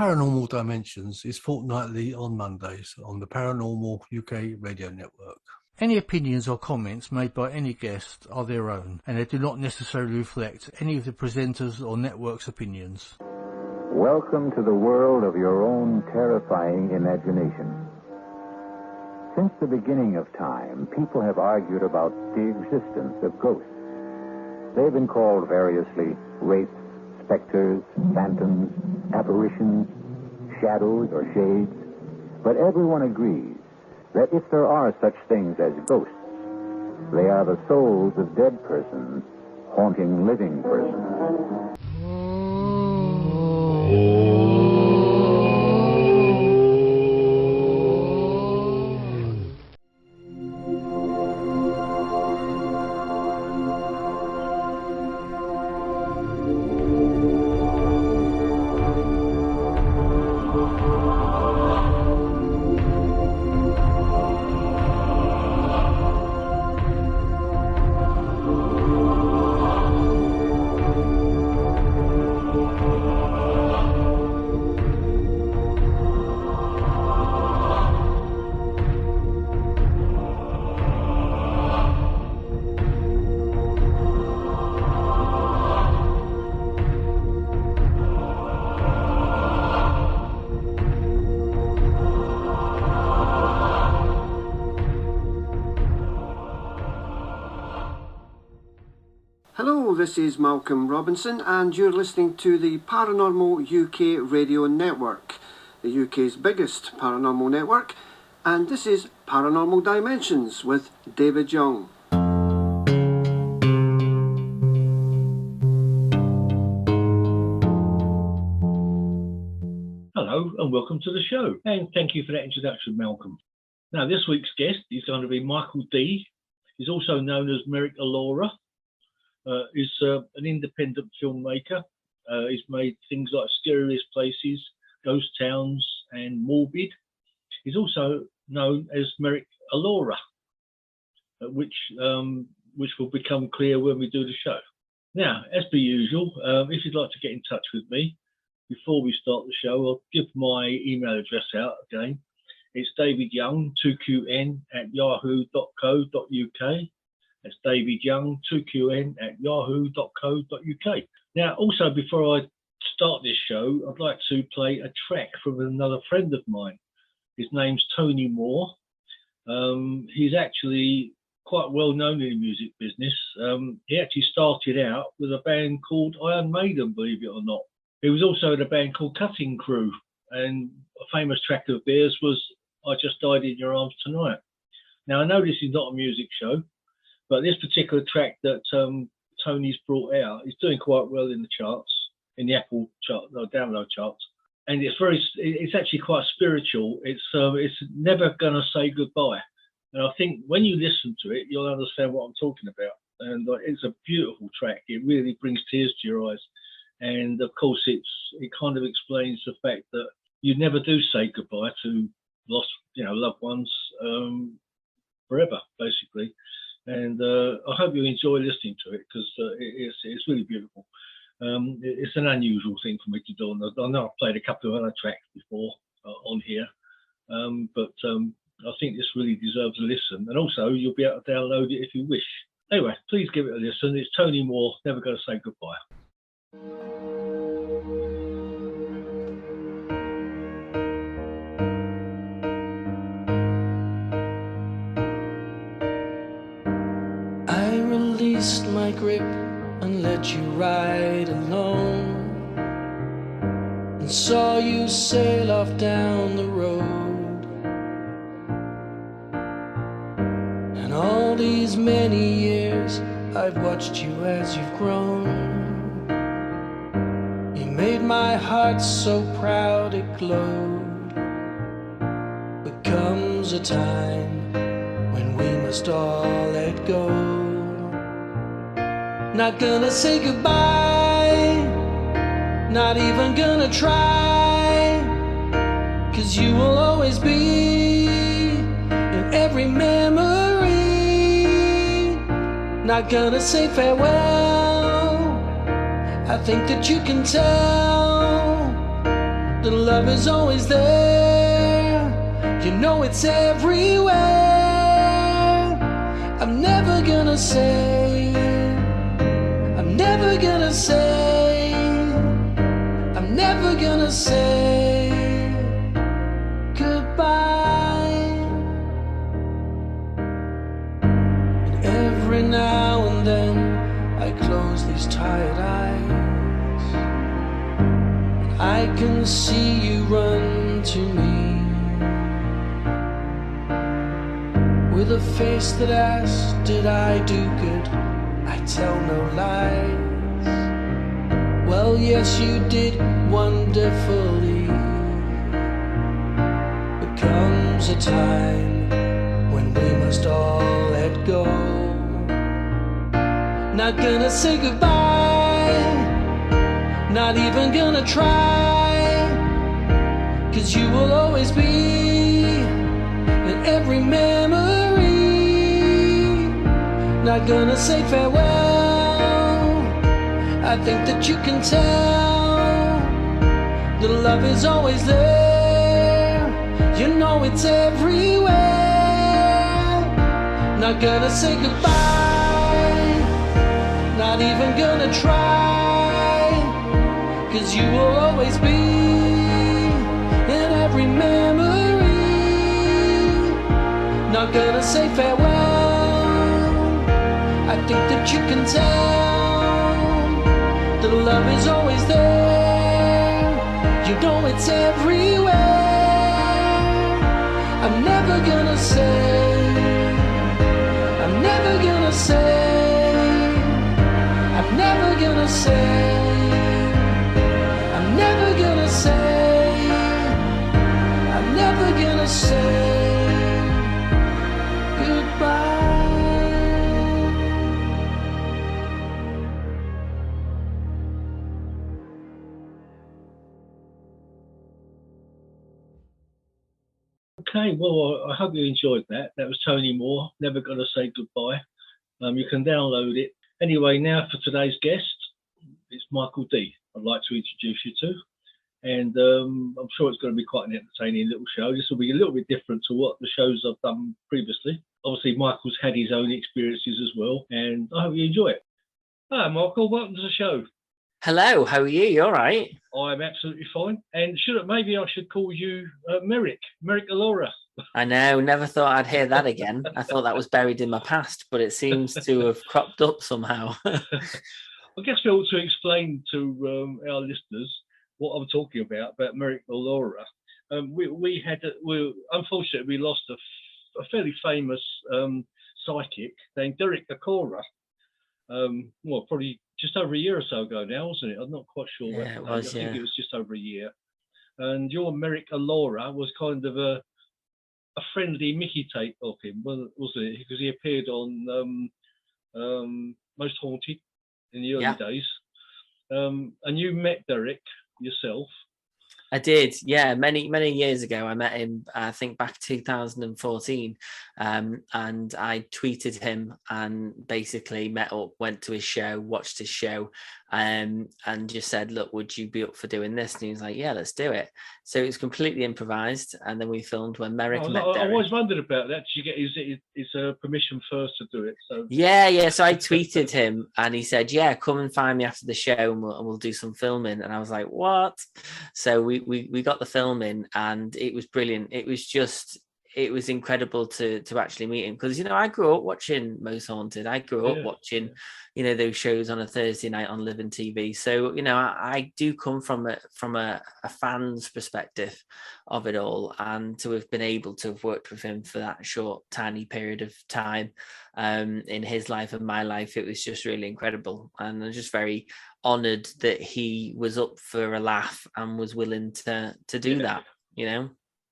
Paranormal Dimensions is fortnightly on Mondays on the Paranormal UK Radio Network. Any opinions or comments made by any guest are their own, and they do not necessarily reflect any of the presenters or network's opinions. Welcome to the world of your own terrifying imagination. Since the beginning of time, people have argued about the existence of ghosts. They've been called variously wraiths, specters, phantoms, apparitions, shadows, or shades. But everyone agrees that if there are such things as ghosts, they are the souls of dead persons haunting living persons. Hello, this is Malcolm Robinson and you're listening to the Paranormal UK Radio Network, the UK's biggest paranormal network, and this is Paranormal Dimensions with David Young. Hello and welcome to the show, and thank you for that introduction, Malcolm. Now, this week's guest is going to be Michael Dee. He's also known as Merrick Alora. He's an independent filmmaker. He's made things like Scariest Places, Ghost Towns, and Morbid. He's also known as Merrick Alora, which will become clear when we do the show. Now, as per usual, if you'd like to get in touch with me before we start the show, I'll give my email address out again. It's davidyoung2qn@yahoo.co.uk. That's davidyoung2qn@yahoo.co.uk. Now, also, before I start this show, I'd like to play a track from another friend of mine. His name's Tony Moore. He's actually quite well known in the music business. He actually started out with a band called Iron Maiden, believe it or not. He was also in a band called Cutting Crew, and a famous track of theirs was I Just Died in Your Arms Tonight. Now, I know this is not a music show, but this particular track that Tony's brought out is doing quite well in the charts, in the Apple chart, download charts, and it's actually quite spiritual. It's never gonna say goodbye, and I think when you listen to it, you'll understand what I'm talking about. And it's a beautiful track. It really brings tears to your eyes, and of course, it kind of explains the fact that you never do say goodbye to lost, loved ones forever, basically. And I hope you enjoy listening to it because it's really beautiful. It's an unusual thing for me to do. And I know I've played a couple of other tracks before on here, but I think this really deserves a listen. And also, you'll be able to download it if you wish. Anyway, please give it a listen. It's Tony Moore, Never Gonna Say Goodbye. Released my grip and let you ride alone, and saw you sail off down the road. And all these many years I've watched you as you've grown. You made my heart so proud it glowed. But comes a time when we must all let go. Not gonna say goodbye, not even gonna try, 'cause you will always be in every memory. Not gonna say farewell, I think that you can tell The love is always there. You know it's everywhere. I'm never gonna say, I'm never gonna say, I'm never gonna say goodbye. And every now and then I close these tired eyes. I can see you run to me with a face that asks, did I do good? I tell no lies. Well, yes, you did wonderfully. There comes a time when we must all let go. Not gonna say goodbye, not even gonna try, 'cause you will always be in every memory. Not gonna say farewell, I think that you can tell the love is always there. You know it's everywhere. Not gonna say goodbye, not even gonna try, 'cause you will always be in every memory. Not gonna say farewell, I think that you can tell the love is always there. You know it's everywhere. I'm never gonna say, I'm never gonna say, I'm never gonna say, I'm never gonna say, I'm never gonna say goodbye. Okay, well, I hope you enjoyed that. That was Tony Moore, Never Gonna Say Goodbye. You can download it. Anyway, now for today's guest, it's Michael Dee. I'd like to introduce you to. And I'm sure it's going to be quite an entertaining little show. This will be a little bit different to what the shows I've done previously. Obviously, Michael's had his own experiences as well, and I hope you enjoy it. Hi, Michael. Welcome to the show. Hello, how are you? You all right? I'm absolutely fine. And maybe I should call you Merrick Alora. I know, never thought I'd hear that again. I thought that was buried in my past, but it seems to have cropped up somehow. I guess we ought to explain to our listeners what I'm talking about Merrick Alora. Unfortunately, we lost a fairly famous psychic named Derek Akora. Probably just over a year or so ago now, wasn't it? I'm not quite sure. Yeah, it was, I think it was just over a year. And your Merrick Alora was kind of a friendly Mickey take of him, wasn't it? Because he appeared on Most Haunted in the early days. And you met Derek yourself. I did, yeah. Many years ago, I met him. I think back 2014, and I tweeted him and basically met up, went to his show, watched his show, and just said, "Look, would you be up for doing this?" And he was like, "Yeah, let's do it." So it was completely improvised, and then we filmed when Merrick met Derek. I always wondered about that. Did you get his permission first to do it? So yeah. So I tweeted him, and he said, "Yeah, come and find me after the show, and we'll do some filming." And I was like, "What?" So we got the filming, and it was brilliant. It was incredible to actually meet him, because I grew up watching Most Haunted. I grew up watching those shows on a Thursday night on Living TV. So I do come from a fan's perspective of it all, and to have been able to have worked with him for that short tiny period of time in his life and my life, it was just really incredible. And I'm just very honored that he was up for a laugh and was willing to do that.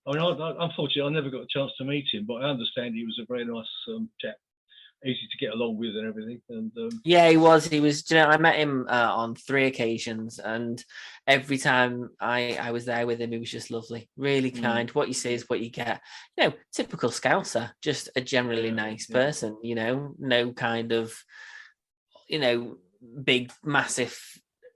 I mean, unfortunately, I never got a chance to meet him, but I understand he was a very nice chap, easy to get along with and everything. And yeah, he was. I met him on 3 occasions, and every time I was there with him, he was just lovely, really kind. What you see is what you get. Typical Scouser, just a generally nice person. No kind of, big, massive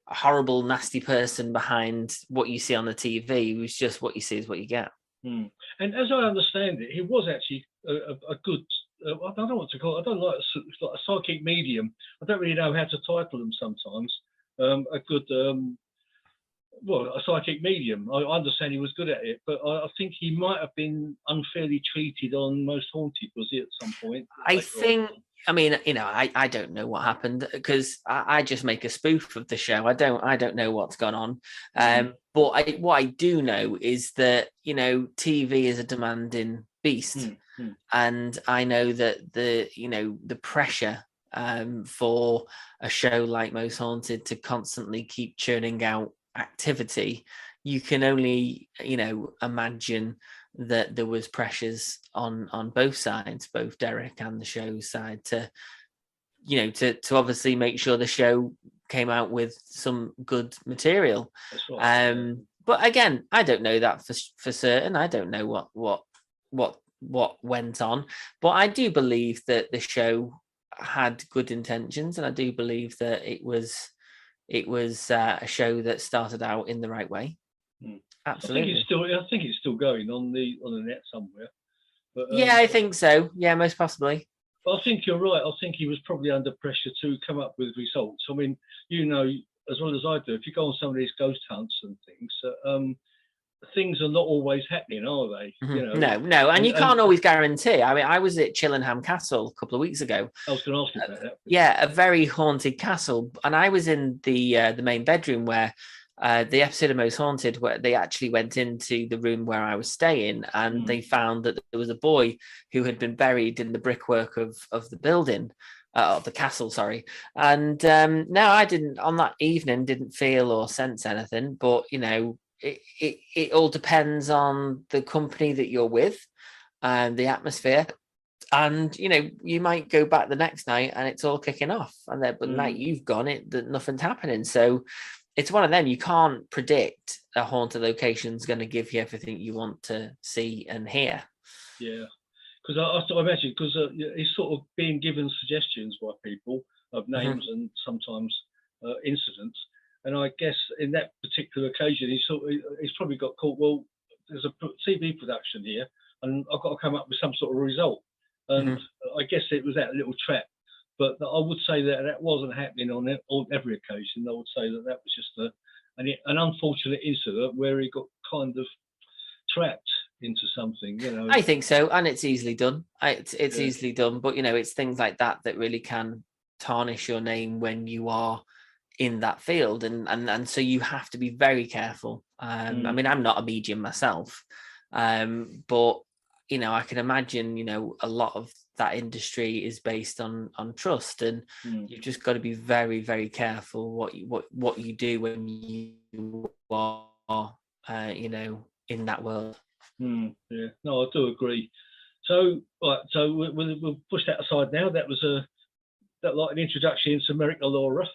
horrible, nasty person behind what you see on the TV. It was just what you see is what you get. And as I understand it, he was actually a good, I don't know what to call it. I don't like a psychic medium. I don't really know how to title them sometimes. A good, a psychic medium. I understand he was good at it, but I think he might have been unfairly treated on Most Haunted, was he, at some point? I think, I mean, you know, I don't know what happened, because I just make a spoof of the show. I don't know what's gone on. But what I do know is that, you know, TV is a demanding beast. And I know that the pressure for a show like Most Haunted to constantly keep churning out activity, you can only, you know, imagine that there was pressures on both sides, both Derek and the show's side, to, you know, to obviously make sure the show came out with some good material. That's right. But again, I don't know that for certain. I don't know what went on, but I do believe that the show had good intentions, and I do believe that it was a show that started out in the right way. Absolutely. I think it's still going on the net somewhere. But, yeah, I think so. Yeah, most possibly. But I think you're right. I think he was probably under pressure to come up with results. I mean, you know, as well as I do, if you go on some of these ghost hunts and things are not always happening, are they? You know? No, and you can't always guarantee. I mean, I was at Chillingham Castle a couple of weeks ago. I was going to ask you about that. Yeah, a very haunted castle, and I was in the main bedroom where the episode of Most Haunted, where they actually went into the room where I was staying, and they found that there was a boy who had been buried in the brickwork of the building. Of the castle, sorry. And no, I didn't, on that evening, didn't feel or sense anything, but you know, it all depends on the company that you're with and the atmosphere. And you know, you might go back the next night and it's all kicking off, and then but the night you've gone, nothing's happening. So it's one of them. You can't predict a haunted location's going to give you everything you want to see and hear. Yeah, because I imagine, because he's sort of being given suggestions by people of names and sometimes incidents. And I guess in that particular occasion, he's probably got caught. Well, there's a TV production here, and I've got to come up with some sort of result. And I guess it was that little trap. But I would say that wasn't happening on every occasion. I would say that was just an unfortunate incident where he got kind of trapped into something. You know, I think so, and it's easily done. It's easily done. But you know, it's things like that really can tarnish your name when you are in that field, and so you have to be very careful. I mean, I'm not a medium myself, but you know, I can imagine, you know, a lot of that industry is based on trust, and you've just got to be very, very careful what you do when you are you know, in that world. Yeah, no, I do agree. So right, so we'll push that aside now. That was like an introduction into America Laura.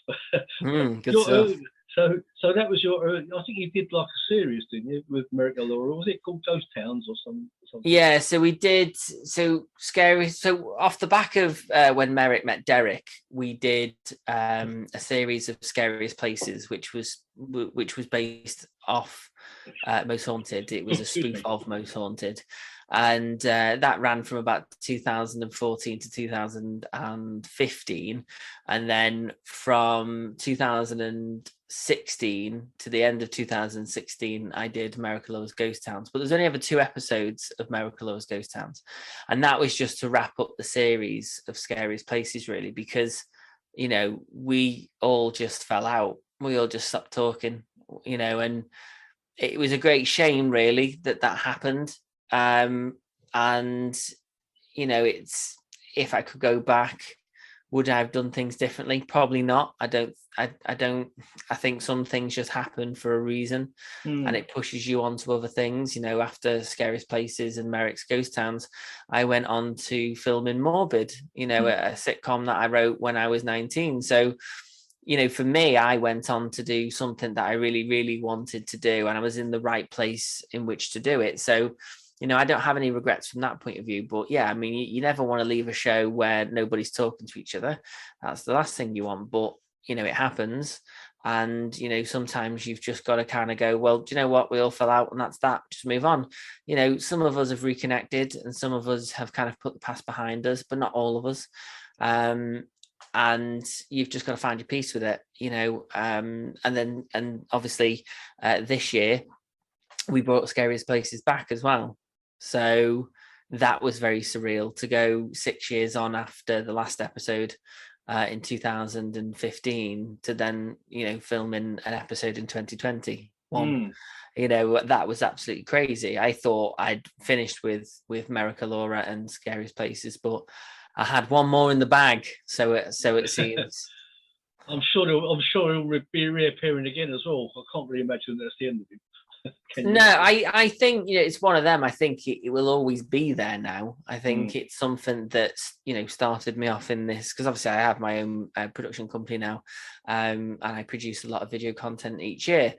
Good stuff. So that was your. I think you did like a series, didn't you, with America Laura? Was it called Ghost Towns or something? Yeah. So we did. So scary. So off the back of when Merrick met Derek, we did a series of Scariest Places, which was based off Most Haunted. It was a spoof of Most Haunted. And that ran from about 2014 to 2015. And then from 2016 to the end of 2016, I did America Laura's Ghost Towns. But there's only ever 2 episodes of America Laura's Ghost Towns. And that was just to wrap up the series of Scariest Places, really, because, you know, we all just fell out. We all just stopped talking, you know, and it was a great shame, really, that happened. And you know, it's, if I could go back, would I have done things differently? Probably not. I think some things just happen for a reason, and it pushes you on to other things. You know, after Scariest Places and Merrick's Ghost Towns, I went on to filming Morbid, you know, a sitcom that I wrote when I was 19. So, you know, for me, I went on to do something that I really, really wanted to do, and I was in the right place in which to do it. So, you know, I don't have any regrets from that point of view. But yeah, I mean, you never want to leave a show where nobody's talking to each other. That's the last thing you want. But, you know, it happens. And, you know, sometimes you've just got to kind of go, well, do you know what? We all fell out and that's that. Just move on. You know, some of us have reconnected and some of us have kind of put the past behind us, but not all of us. And you've just got to find your peace with it, you know. And obviously this year we brought Scariest Places back as well. So that was very surreal to go 6 years on after the last episode in 2015 to then, you know, filming an episode in 2021. You know, that was absolutely crazy. I thought I'd finished with Merica Laura and Scariest Places, but I had one more in the bag. So it seems. I'm sure he'll be reappearing again as well. I can't really imagine that's the end of him. No, I think, you know, it's one of them. I think it will always be there now. I think it's something that's, you know, started me off in this, because obviously I have my own production company now, and I produce a lot of video content each year.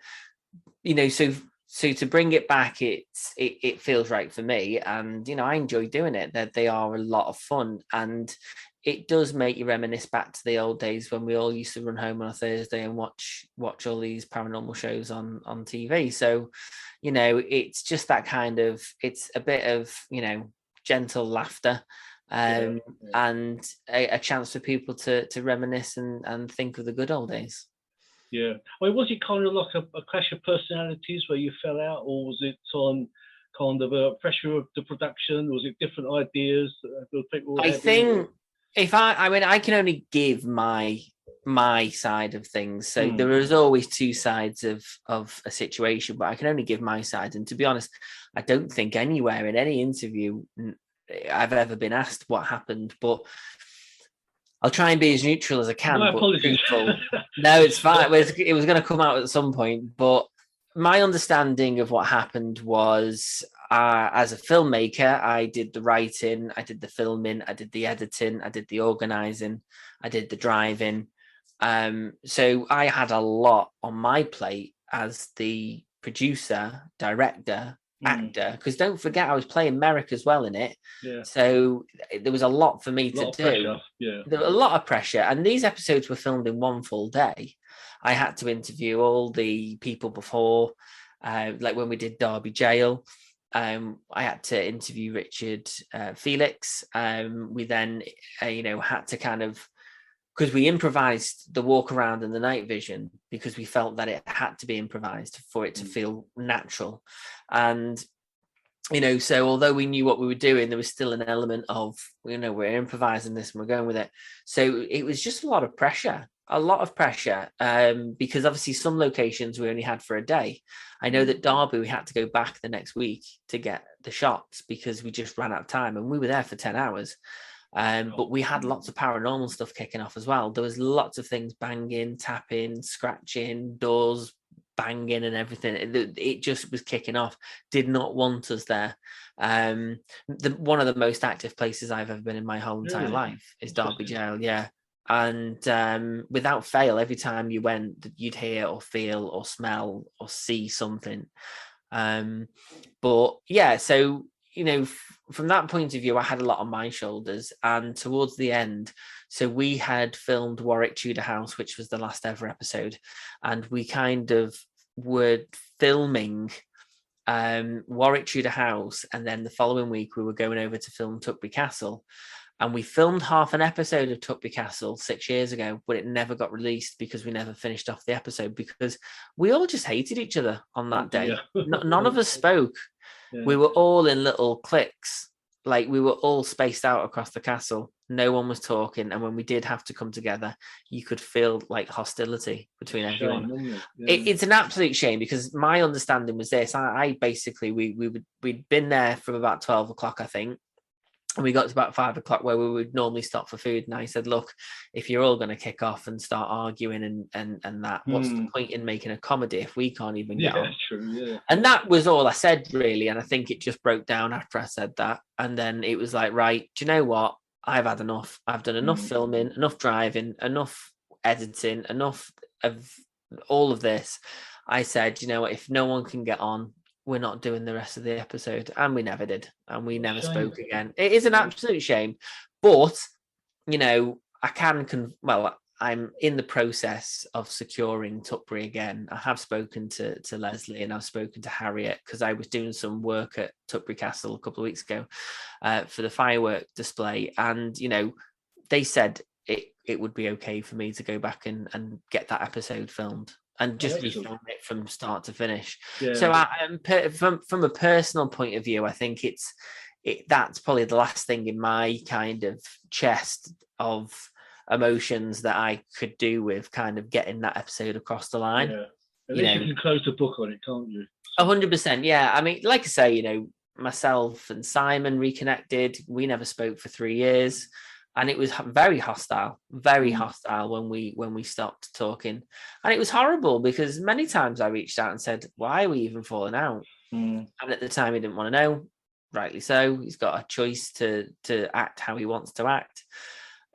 You know, so to bring it back, it feels right for me, and you know, I enjoy doing it. That they are a lot of fun, and it does make you reminisce back to the old days when we all used to run home on a Thursday and watch all these paranormal shows on TV. So, you know, it's just that kind of, it's a bit of, you know, gentle laughter, and a chance for people to reminisce and think of the good old days. Yeah. I mean, was it kind of like a clash of personalities where you fell out, or was it on kind of a pressure of the production? Was it different ideas that people? I think if I can only give my side of things. So there is always two sides of a situation, but I can only give my side. And to be honest, I don't think anywhere in any interview I've ever been asked what happened, but I'll try and be as neutral as I can. My apologies. No, it's fine. It was going to come out at some point, but my understanding of what happened was, as a filmmaker, I did the writing, I did the filming, I did the editing, I did the organising, I did the driving. So I had a lot on my plate as the producer, director, actor, because don't forget I was playing Merrick as well in it. Yeah. So there was a lot for me to do. Pressure. Yeah. There was a lot of pressure, and these episodes were filmed in one full day. I had to interview all the people before, like when we did Derby Jail. I had to interview Richard Felix. We then, had to kind of, because we improvised the walk around and the night vision because we felt that it had to be improvised for it to feel natural. And, so although we knew what we were doing, there was still an element of, we're improvising this and we're going with it. So it was just a lot of pressure, because obviously some locations we only had for a day. I know that Derby, we had to go back the next week to get the shots because we just ran out of time, and we were there for 10 hours. But we had lots of paranormal stuff kicking off as well. There was lots of things banging, tapping, scratching, doors banging and everything. It just was kicking off. Did not want us there. One of the most active places I've ever been in my whole entire life is Derby Jail. Yeah. And without fail, every time you went, you'd hear or feel or smell or see something. But yeah, so from that point of view, I had a lot on my shoulders. And towards the end, so we had filmed Warwick Tudor House, which was the last ever episode, and we kind of were filming Warwick Tudor House, and then the following week we were going over to film Tuckby Castle. And we filmed half an episode of Tuckby Castle 6 years ago, but it never got released because we never finished off the episode because we all just hated each other on that day. Yeah. None of us spoke. Yeah. We were all in little cliques. Like we were all spaced out across the castle. No one was talking. And when we did have to come together, you could feel like hostility between everyone. It's an absolute shame because my understanding was this. I basically, we'd been there from about 12 o'clock, I think. And we got to about 5 o'clock where we would normally stop for food. And I said, look, if you're all going to kick off and start arguing and that, what's the point in making a comedy if we can't even get on? True, yeah. And that was all I said, really. And I think it just broke down after I said that. And then it was like, right, do you know what? I've had enough. I've done enough filming, enough driving, enough editing, enough of all of this. I said, you know what? If no one can get on, we're not doing the rest of the episode. And we never did. And we never spoke again. It is an absolute shame. But, I I'm in the process of securing Tutbury again. I have spoken to Leslie and I've spoken to Harriet, because I was doing some work at Tutbury Castle a couple of weeks ago for the firework display. And, you know, they said it would be okay for me to go back and get that episode filmed and just refilm it from start to finish. Yeah. So from a personal point of view, I think that's probably the last thing in my kind of chest of emotions that I could do with kind of getting that episode across the line. Yeah. At least you can close the book on it, can't you? 100%. Yeah. I mean, like I say, you know, myself and Simon reconnected. We never spoke for 3 years. And it was very hostile when we stopped talking. And it was horrible, because many times I reached out and said, why are we even falling out? And at the time he didn't want to know. Rightly so. He's got a choice to act how he wants to act.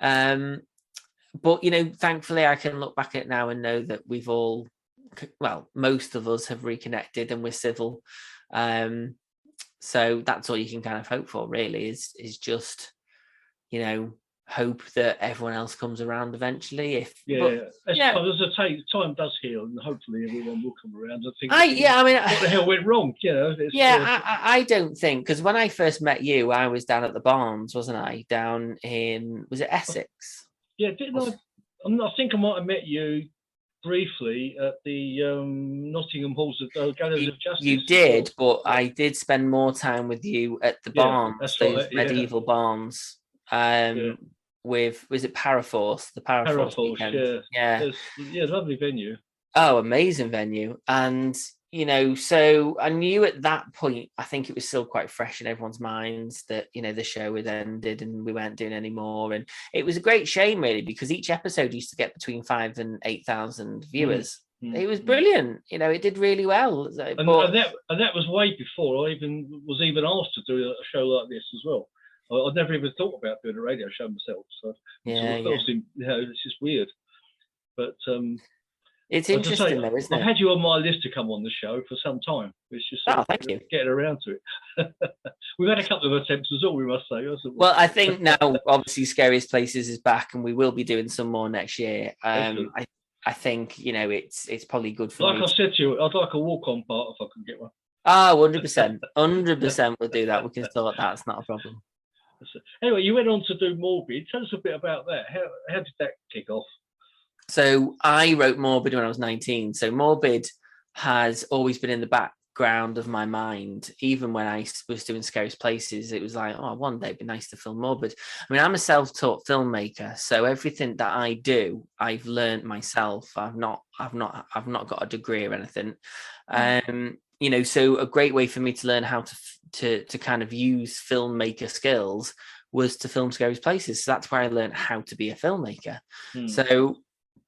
But, you know, thankfully I can look back at it now and know that we've all, well, most of us have reconnected and we're civil. So that's all you can kind of hope for, really, is just, you know, hope that everyone else comes around eventually. Time does heal, and hopefully everyone will come around. What the hell went wrong? You know. I don't think, because when I first met you, I was down at the Barns, wasn't I? Down in, was it Essex? Yeah, didn't I? I think I might have met you briefly at the Nottingham Halls of Gallows of Justice. You did, but I did spend more time with you at the Barns, those medieval barns. With, was it Paraforce? The Paraforce, yeah, lovely venue. Oh, amazing venue. And, you know, so I knew at that point, I think it was still quite fresh in everyone's minds that, you know, the show had ended and we weren't doing any more. And it was a great shame, really, because each episode used to get between 5,000 and 8,000 viewers. It was brilliant. You know, it did really well. And that was way before I was even asked to do a show like this as well. I'd never even thought about doing a radio show myself. So it's just weird. But it's interesting, though, isn't it? I've had you on my list to come on the show for some time. It's just thank you. Getting around to it. We've had a couple of attempts as well, we must say. Well, I think now, obviously, Scariest Places is back, and we will be doing some more next year. I think, you know, it's probably good for me. Like I said to you, I'd like a walk-on part if I can get one. 100%. 100% we'll do that. We can sort that. It's not a problem. Anyway, you went on to do Morbid. Tell us a bit about that. How did that kick off? So I wrote Morbid when I was 19. So Morbid has always been in the background of my mind. Even when I was doing Scariest Places, it was like, oh, one day it'd be nice to film Morbid. I mean, I'm a self-taught filmmaker, so everything that I do, I've learned myself. I've not got a degree or anything. You know, so a great way for me to learn how to kind of use filmmaker skills was to film Scariest Places. So that's where I learned how to be a filmmaker. So,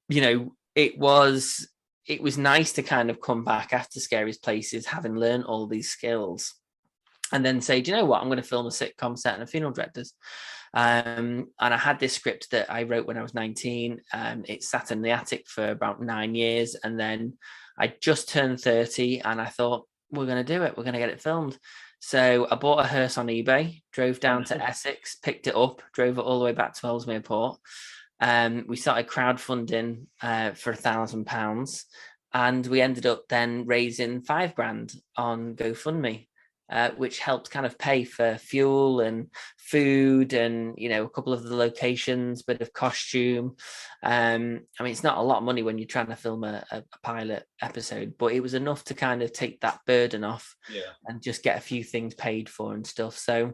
you know, it was nice to kind of come back after Scariest Places, having learned all these skills, and then say, do you know what? I'm going to film a sitcom set and a funeral directors. And I had this script that I wrote when I was 19. It sat in the attic for about 9 years. And then I just turned 30 and I thought, we're going to do it. We're going to get it filmed. So I bought a hearse on eBay, drove down to Essex, picked it up, drove it all the way back to Ellesmere Port. We started crowdfunding for £1,000, and we ended up then raising £5,000 on GoFundMe, which helped kind of pay for fuel and food and, you know, a couple of the locations, bit of costume. I mean, it's not a lot of money when you're trying to film a pilot episode, but it was enough to kind of take that burden off and just get a few things paid for and stuff. So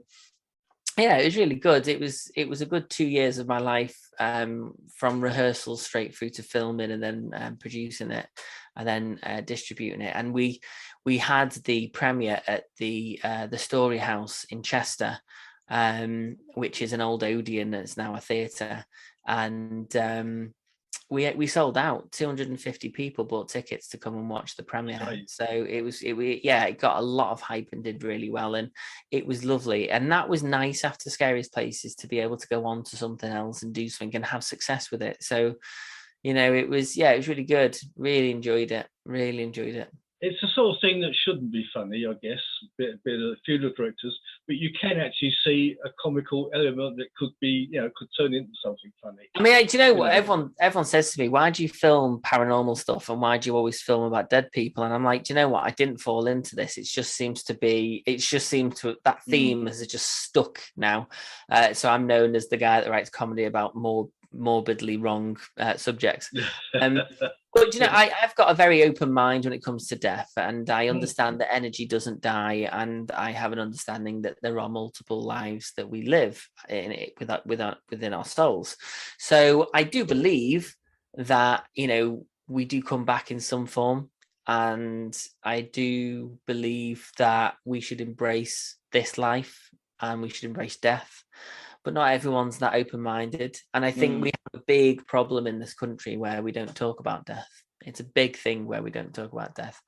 yeah, it was really good. It was a good 2 years of my life, from rehearsals straight through to filming and then producing it and then distributing it. And we had the premiere at the Story House in Chester, which is an old Odeon that's now a theatre. And we sold out. 250 people bought tickets to come and watch the premiere. Right. So it got a lot of hype and did really well, and it was lovely. And that was nice after Scariest Places to be able to go on to something else and do something and have success with it. So, you know, it was really good. Really enjoyed it. it's the sort of thing that shouldn't be funny, I guess, bit of funeral directors, but you can actually see a comical element that could be, could turn into something funny. I mean, do you know what everyone says to me? Why do you film paranormal stuff, and why do you always film about dead people? And I'm like, do you know what? I didn't fall into this. It just seems to that theme has just stuck now. So I'm known as the guy that writes comedy about morbidly wrong subjects. But I've got a very open mind when it comes to death, and I understand that energy doesn't die, and I have an understanding that there are multiple lives that we live in it within our souls. So I do believe that we do come back in some form, and I do believe that we should embrace this life and we should embrace death. But not everyone's that open-minded. And I think we have a big problem in this country where we don't talk about death. It's a big thing where we don't talk about death.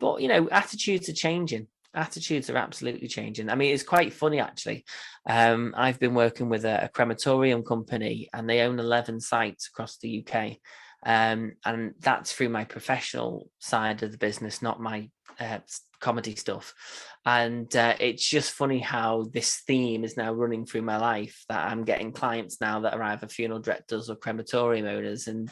But, attitudes are changing. Attitudes are absolutely changing. I mean, it's quite funny, actually. I've been working with a crematorium company, and they own 11 sites across the UK. And that's through my professional side of the business, not my comedy stuff. And it's just funny how this theme is now running through my life, that I'm getting clients now that are either funeral directors or crematorium owners. And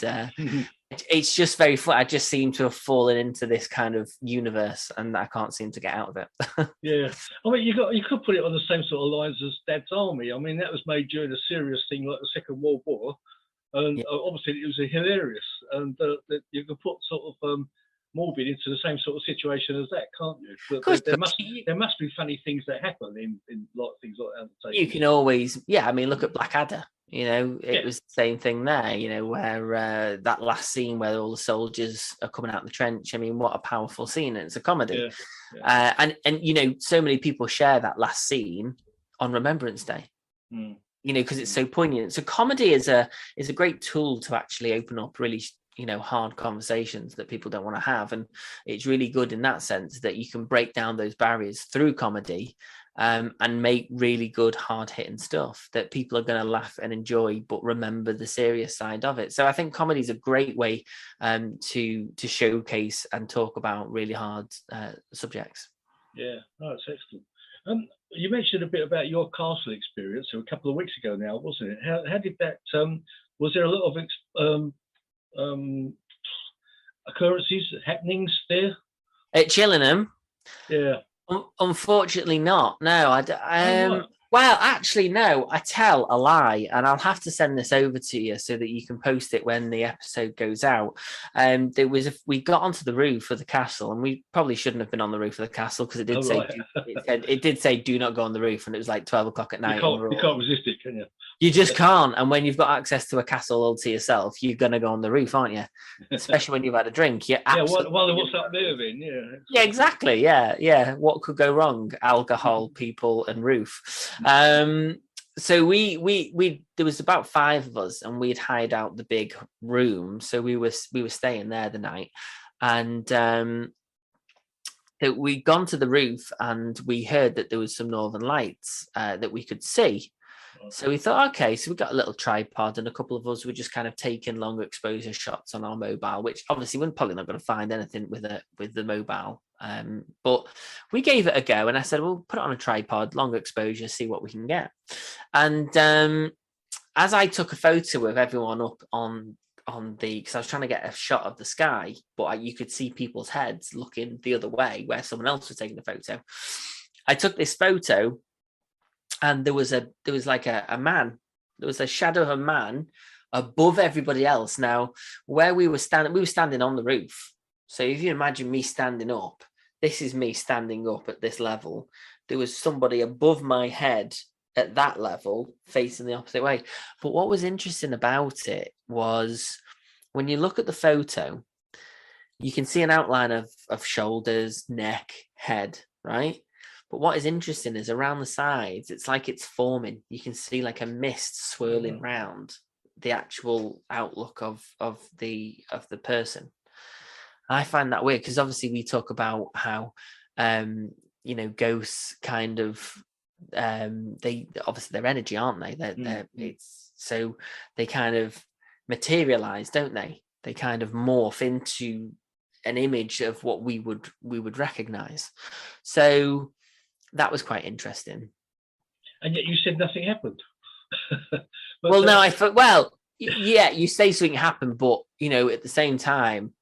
it's just very fun. I just seem to have fallen into this kind of universe, and I can't seem to get out of it. Yeah. I mean, you could put it on the same sort of lines as Dad's Army. I mean, that was made during a serious thing like the Second World War. And obviously it was hilarious. And you can put sort of morbid into the same sort of situation as that, can't you? But there must be funny things that happen in like things like that. You can always, look at Blackadder. It was the same thing there. Where that last scene where all the soldiers are coming out the trench. I mean, what a powerful scene! And it's a comedy, and so many people share that last scene on Remembrance Day. Because it's so poignant. So comedy is a great tool to actually open up really hard conversations that people don't want to have, and it's really good in that sense that you can break down those barriers through comedy, and make really good hard-hitting stuff that people are going to laugh and enjoy but remember the serious side of it. So I think comedy is a great way to showcase and talk about really hard subjects. It's excellent. You mentioned a bit about your castle experience a couple of weeks ago now, wasn't it? How did that? Was there a lot of occurrences, happenings there at Chillingham? Yeah. Unfortunately, not. No, well, actually, no. I tell a lie, and I'll have to send this over to you so that you can post it when the episode goes out. We got onto the roof of the castle, and we probably shouldn't have been on the roof of the castle because it did say do not go on the roof, and it was like 12 o'clock at night. You can't resist it, can you? You just can't. And when you've got access to a castle all to yourself, you're going to go on the roof, aren't you? Especially when you've had a drink. What's up there then? Yeah, exactly. Yeah. What could go wrong? Alcohol, people, and roof. So we there was about 5 of us, and we'd hired out the big room. So we were staying there the night, and we'd gone to the roof, and we heard that there was some northern lights that we could see. So we thought, okay, so we got a little tripod, and a couple of us were just kind of taking longer exposure shots on our mobile, which obviously we're probably not going to find anything with the mobile. But we gave it a go, and I said, we'll put it on a tripod, longer exposure, see what we can get. And as I took a photo of everyone up on because I was trying to get a shot of the sky, but you could see people's heads looking the other way where someone else was taking the photo. I took this photo, and there was like a man. There was a shadow of a man above everybody else. Now, where we were standing on the roof. So if you imagine me standing up, this is me standing up at this level. There was somebody above my head at that level, facing the opposite way. But what was interesting about it was when you look at the photo, you can see an outline of shoulders, neck, head, right? But what is interesting is around the sides, it's like it's forming. You can see like a mist swirling round the actual outlook of the person. I find that weird because obviously we talk about how ghosts kind of they obviously they're energy, aren't they? It's so they kind of materialize, don't they? They kind of morph into an image of what we would recognize. So that was quite interesting. And yet you said nothing happened. Well, no, I thought, well, yeah, you say something happened, but, you know, at the same time,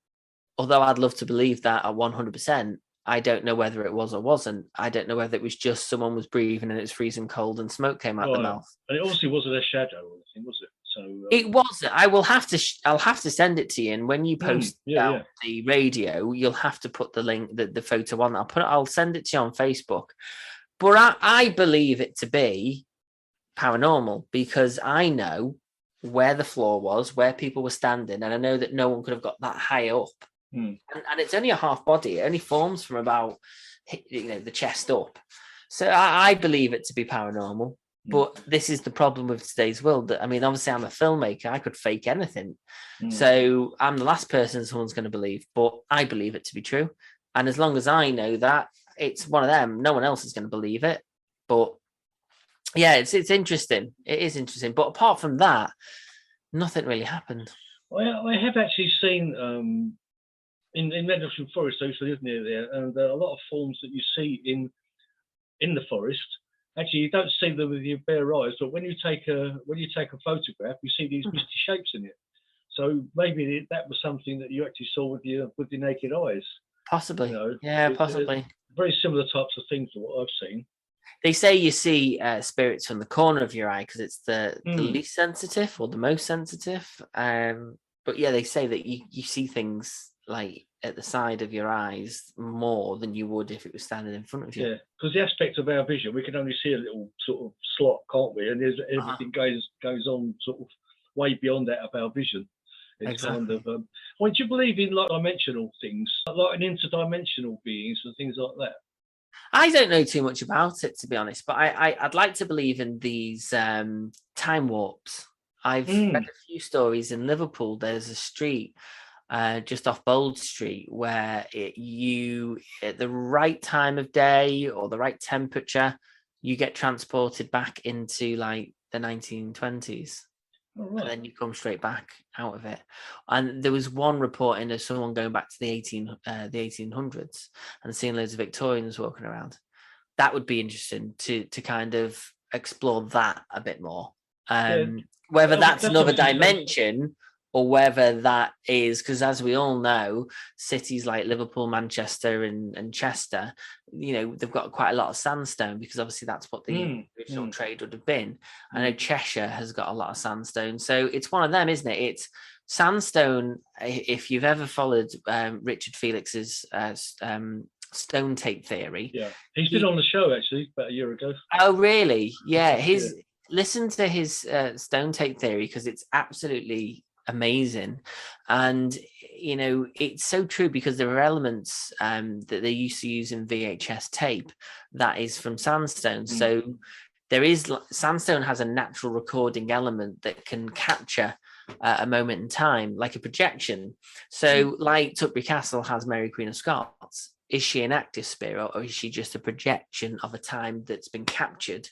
although I'd love to believe that at 100%, I don't know whether it was or wasn't. I don't know whether it was just someone was breathing and it's freezing cold and smoke came out the mouth. And it obviously wasn't a shadow or anything, was it? So it wasn't. I will have to. I'll have to send it to you, and when you post the radio, you'll have to put the link, the photo on. I'll send it to you on Facebook. But I believe it to be paranormal because I know where the floor was, where people were standing, and I know that no one could have got that high up. And it's only a half body. It only forms from about, you know, the chest up. So I believe it to be paranormal. But this is the problem with today's world. That, I mean, obviously, I'm a filmmaker. I could fake anything. So I'm the last person someone's going to believe. But I believe it to be true. And as long as I know that, it's one of them. No one else is going to believe it. But yeah, it's interesting. It is interesting. But apart from that, nothing really happened. Well, I have actually seen in Rendlesham Forest, I used to live near there, and a lot of forms that you see in the forest. Actually, you don't see them with your bare eyes, but when you take a photograph, you see these misty shapes in it. So maybe that was something that you actually saw with your naked eyes. Possibly. You know, yeah, possibly. Very similar types of things to what I've seen. They say you see spirits from the corner of your eye because it's the least sensitive or the most sensitive. But yeah, they say that you see things like at the side of your eyes more than you would if it was standing in front of you. Yeah, because the aspect of our vision, we can only see a little sort of slot, can't we? And everything goes on sort of way beyond that of our vision. It's exactly. Kind of. Well, do you believe in like dimensional things, like an interdimensional beings and things like that? I don't know too much about it, to be honest, but I'd like to believe in these time warps. I've read a few stories in Liverpool. There's a street just off Bold Street where you, at the right time of day or the right temperature, you get transported back into like the 1920s. Right. And then you come straight back out of it. And there was one reporting of someone going back to the 1800s and seeing loads of Victorians walking around. That would be interesting to kind of explore that a bit more. Whether that's another dimension or whether that is, because as we all know, cities like Liverpool, Manchester and Chester, you know, they've got quite a lot of sandstone because obviously that's what the original trade would have been. I know Cheshire has got a lot of sandstone. So it's one of them, isn't it? It's sandstone. If you've ever followed Richard Felix's stone tape theory. Yeah, he's been on the show actually about a year ago. Oh, really? Yeah. Listen to his stone tape theory because it's absolutely amazing. And you know, it's so true because there are elements that they used to use in VHS tape that is from sandstone. So there is, sandstone has a natural recording element that can capture a moment in time, like a projection. So like Tutbury Castle has Mary Queen of Scots. Is she an active spirit or is she just a projection of a time that's been captured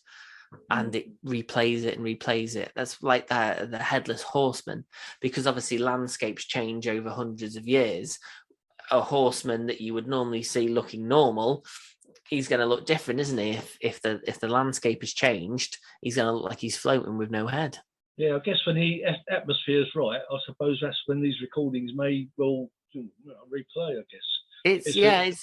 and it replays it? That's like the headless horseman, because obviously landscapes change over hundreds of years. A horseman that you would normally see looking normal, he's going to look different, isn't he? If the landscape has changed, he's going to look like he's floating with no head. Yeah, I guess when the atmosphere is right, I suppose that's when these recordings may well replay, I guess. It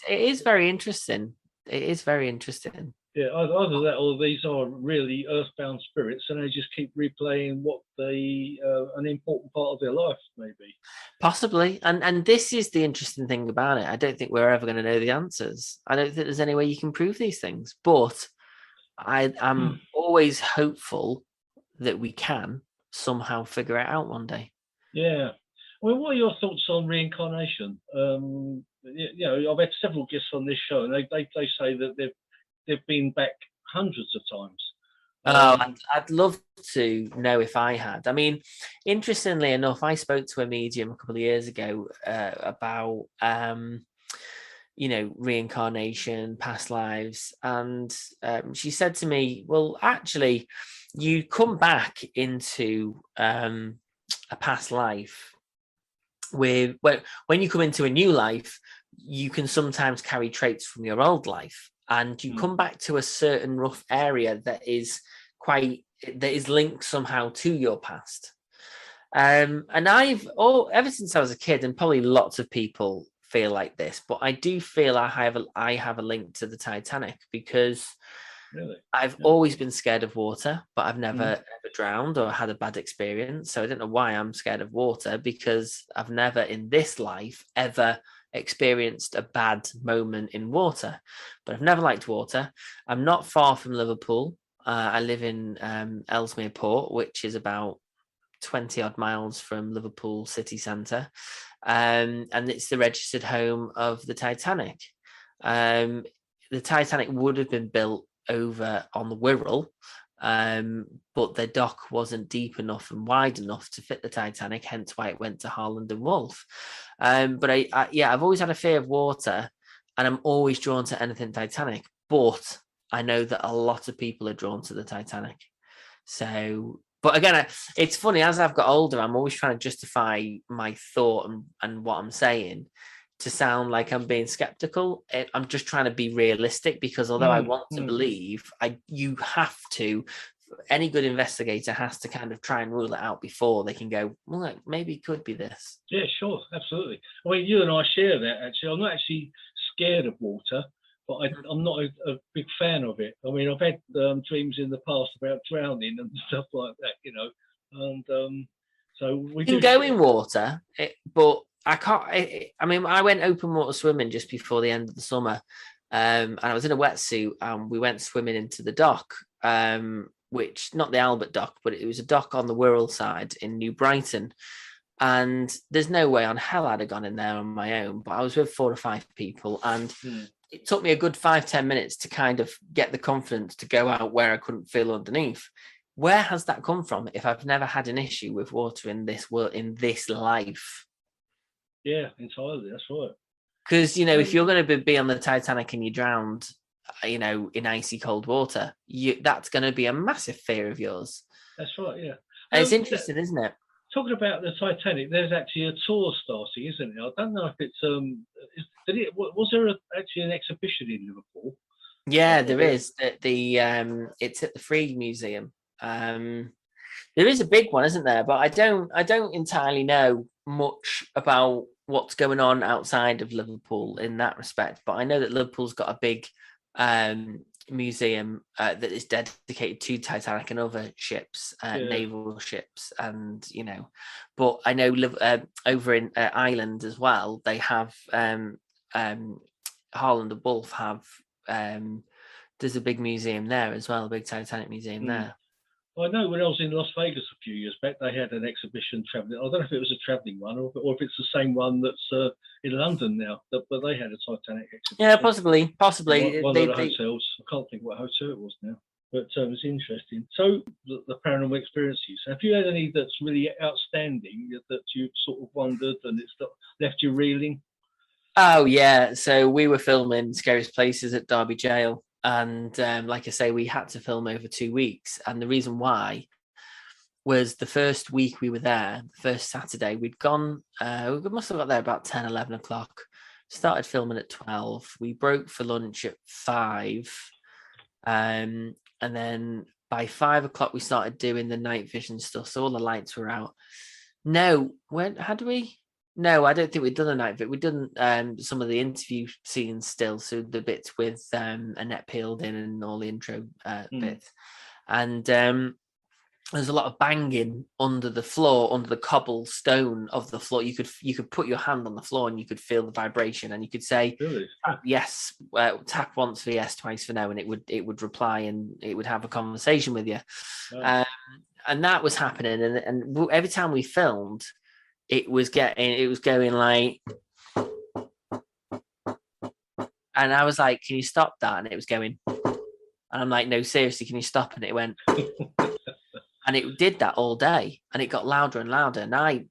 is very interesting. It is very interesting. Yeah, either that or these are really earthbound spirits and they just keep replaying what an important part of their life maybe. Possibly. And this is the interesting thing about it. I don't think we're ever going to know the answers. I don't think there's any way you can prove these things. But I'm always hopeful that we can somehow figure it out one day. Yeah. Well, what are your thoughts on reincarnation? You know, I've had several guests on this show and they say that they've been back hundreds of times. I'd love to know if I had. I mean, interestingly enough, I spoke to a medium a couple of years ago about, you know, reincarnation, past lives. And she said to me, well, actually, you come back into a past life when you come into a new life, you can sometimes carry traits from your old life, and you come back to a certain rough area that is linked somehow to your past. And ever since I was a kid, and probably lots of people feel like this, but I do feel I have a link to the Titanic, because I've always been scared of water, but I've never ever drowned or had a bad experience. So I don't know why I'm scared of water, because I've never in this life ever experienced a bad moment in water. But I've never liked water. I'm not far from Liverpool. I live in Ellesmere Port, which is about 20 odd miles from Liverpool city centre, and it's the registered home of the Titanic. The Titanic would have been built over on the Wirral, but the dock wasn't deep enough and wide enough to fit the Titanic, hence why it went to Harland and Wolff. But I've always had a fear of water, and I'm always drawn to anything Titanic, but I know that a lot of people are drawn to the Titanic. So, but again, it's funny, as I've got older, I'm always trying to justify my thought and what I'm saying to sound like I'm being skeptical. I'm just trying to be realistic, because although I want to believe, you have to, any good investigator has to kind of try and rule it out before they can go, well, maybe it could be this. Yeah, sure, absolutely. I mean, you and I share that, actually. I'm not actually scared of water, but I'm not a big fan of it. I mean, I've had dreams in the past about drowning and stuff like that, and so we can go in water, but I can't. I mean, I went open water swimming just before the end of the summer, and I was in a wetsuit, and we went swimming into the dock, which, not the Albert dock, but it was a dock on the Wirral side in New Brighton. And there's no way on hell I'd have gone in there on my own, but I was with 4 or 5 people, and it took me a good 5-10 minutes to kind of get the confidence to go out where I couldn't feel underneath. Where has that come from if I've never had an issue with water in this world, in this life? Yeah, entirely. That's right. Because, if you're going to be on the Titanic and you drowned, in icy cold water, that's going to be a massive fear of yours. That's right, yeah. And it's interesting, isn't it? Talking about the Titanic, there's actually a tour starting, isn't it? I don't know if it's was there actually an exhibition in Liverpool? Yeah, there is. It's at the Free Museum. There is a big one, isn't there? But I don't entirely know much about what's going on outside of Liverpool in that respect. But I know that Liverpool's got a big museum that is dedicated to Titanic and other ships, naval ships, and but I know over in Ireland as well, they have Harland and Wolff have there's a big museum there as well, a big Titanic museum there. I know when I was in Las Vegas a few years back, they had an exhibition traveling. I don't know if it was a traveling one or if it's the same one that's in London now, but they had a Titanic exhibition. Yeah, possibly. One of the hotels. I can't think what hotel it was now, but it's interesting. So the paranormal experiences. Have you had any that's really outstanding that you've sort of wondered and it's left you reeling? Oh yeah. So we were filming Scariest Places at Derby Jail. And like I say, we had to film over 2 weeks. And the reason why was the first week we were there, the first Saturday, we must have got there about 10, 11 o'clock. Started filming at 12. We broke for lunch at 5. And then by 5 o'clock, we started doing the night vision stuff. So all the lights were out. No, had we? No, I don't think we'd done a night, but we'd done some of the interview scenes still. So the bits with Annette Peeled in and all the intro bits. And there's a lot of banging under the floor, under the cobblestone of the floor. You could put your hand on the floor and you could feel the vibration, and you could say, really? Tap yes, tap once for yes, twice for no, and it would reply and it would have a conversation with you. Oh. And that was happening, and every time we filmed, it was going like, and I was like, can you stop that? And it was going, and I'm like, no, seriously, can you stop? And it went, and it did that all day, and it got louder and louder. And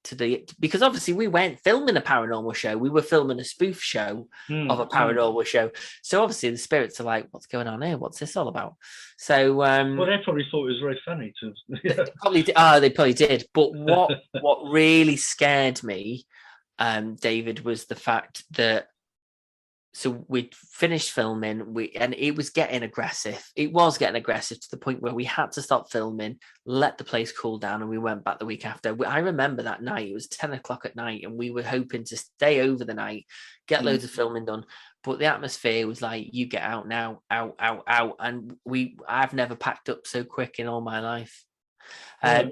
because obviously we weren't filming a paranormal show, we were filming a spoof show of a paranormal show. So obviously the spirits are like, what's going on here? What's this all about? So well, they probably thought it was very funny too. They probably did. But what really scared me David, was the fact that, so we'd finished filming, and it was getting aggressive. It was getting aggressive to the point where we had to stop filming, let the place cool down, and we went back the week after. I remember that night, it was 10 o'clock at night, and we were hoping to stay over the night, get loads of filming done. But the atmosphere was like, you get out now, out. And I've never packed up so quick in all my life.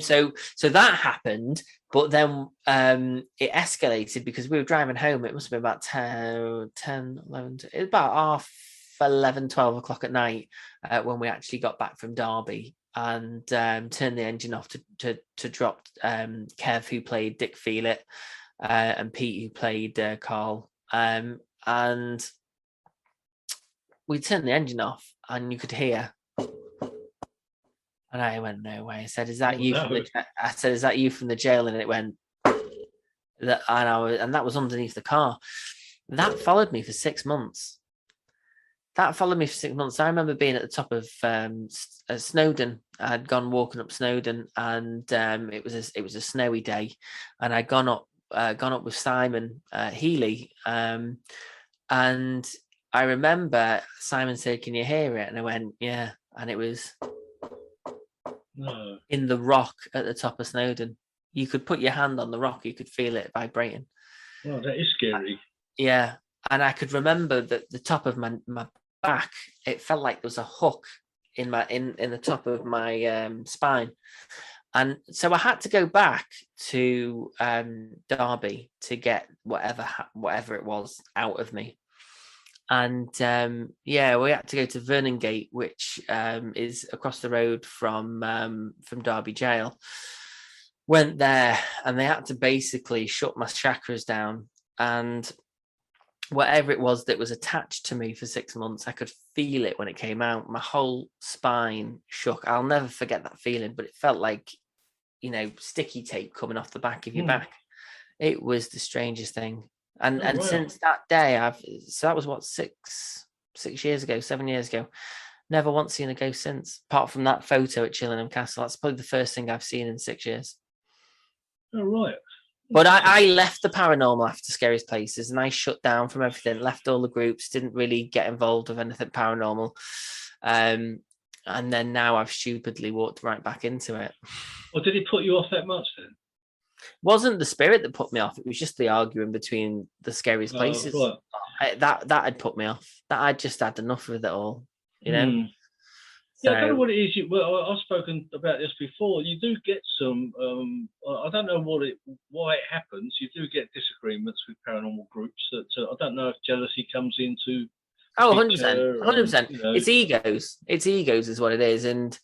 So that happened, but then it escalated because we were driving home. It must have been about 10, 11, it was about 11, 12 o'clock at night when we actually got back from Derby, and turned the engine off to drop Kev, who played Dick Feelit, and Pete, who played Carl. And we turned the engine off, and you could hear. And I went, no way. I said, "Is that you?" I said, "Is that you from the jail?" And it went, and that was underneath the car. That followed me for 6 months. I remember being at the top of Snowdon. I'd gone walking up Snowdon, and it was a snowy day, and I'd gone up with Simon Healy, and I remember Simon said, "Can you hear it?" And I went, "Yeah," and it was. No. In the rock at the top of Snowdon. You could put your hand on the rock, you could feel it vibrating. Oh, that is scary. Yeah. And I could remember that the top of my back, it felt like there was a hook in the top of my spine. And so I had to go back to Derby to get whatever it was out of me. And we had to go to Vernon Gate, which is across the road from Derby Jail. Went there, and they had to basically shut my chakras down. And whatever it was that was attached to me for 6 months, I could feel it when it came out. My whole spine shook. I'll never forget that feeling, but it felt like, sticky tape coming off the back of your back. It was the strangest thing. And since that day, so that was what, 7 years ago. Never once seen a ghost since, apart from that photo at Chillingham Castle. That's probably the first thing I've seen in 6 years. Oh, right. But I left the paranormal after Scariest Places, and I shut down from everything, left all the groups, didn't really get involved with anything paranormal. And then now I've stupidly walked right back into it. Well, did it put you off that much then? Wasn't the spirit that put me off. It was just the arguing between the Scariest Places. Right. That had put me off. That I just had enough of it all, Yeah, I don't know what it is. I've spoken about this before. You do get some. I don't know why it happens. You do get disagreements with paranormal groups. That I don't know if jealousy comes into. 100%. 100%. It's egos. It's egos is what it is, and.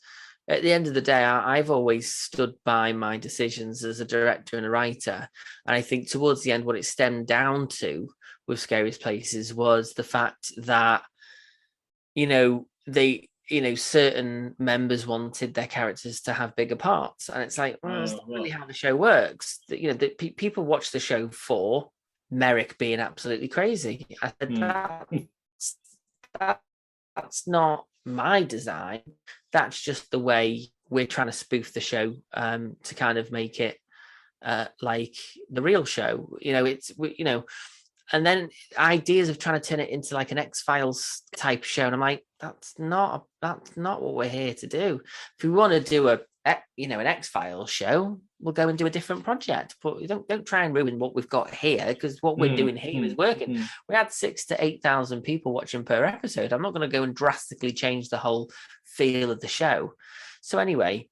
At the end of the day, I've always stood by my decisions as a director and a writer. And I think towards the end, what it stemmed down to with Scariest Places was the fact that, certain members wanted their characters to have bigger parts. And it's like, well, that's not really how the show works. People watch the show for Merrick being absolutely crazy. I said, that's not my design. That's just the way we're trying to spoof the show to kind of make it like the real show. And then ideas of trying to turn it into like an X-Files type show, and I'm like, that's not what we're here to do. If we want to do an X-Files show, we'll go and do a different project. But don't try and ruin what we've got here, because what we're doing here is working. We had 6,000 to 8,000 people watching per episode. I'm not going to go and drastically change the whole feel of the show. So anyway,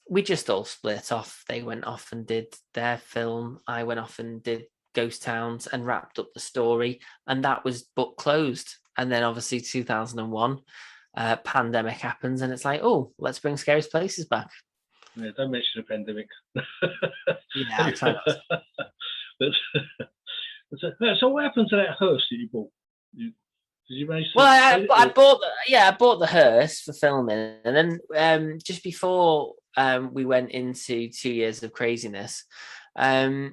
we just all split off. They went off and did their film. I went off and did Ghost Towns and wrapped up the story, and that was book closed. And then obviously 2001 pandemic happens, and it's like, oh, let's bring Scariest Places back. Yeah, don't mention the pandemic. Yeah, I try not to. So what happened to that hearse that you bought? Did you manage to? Well, I bought the hearse for filming, and then just before we went into 2 years of craziness, I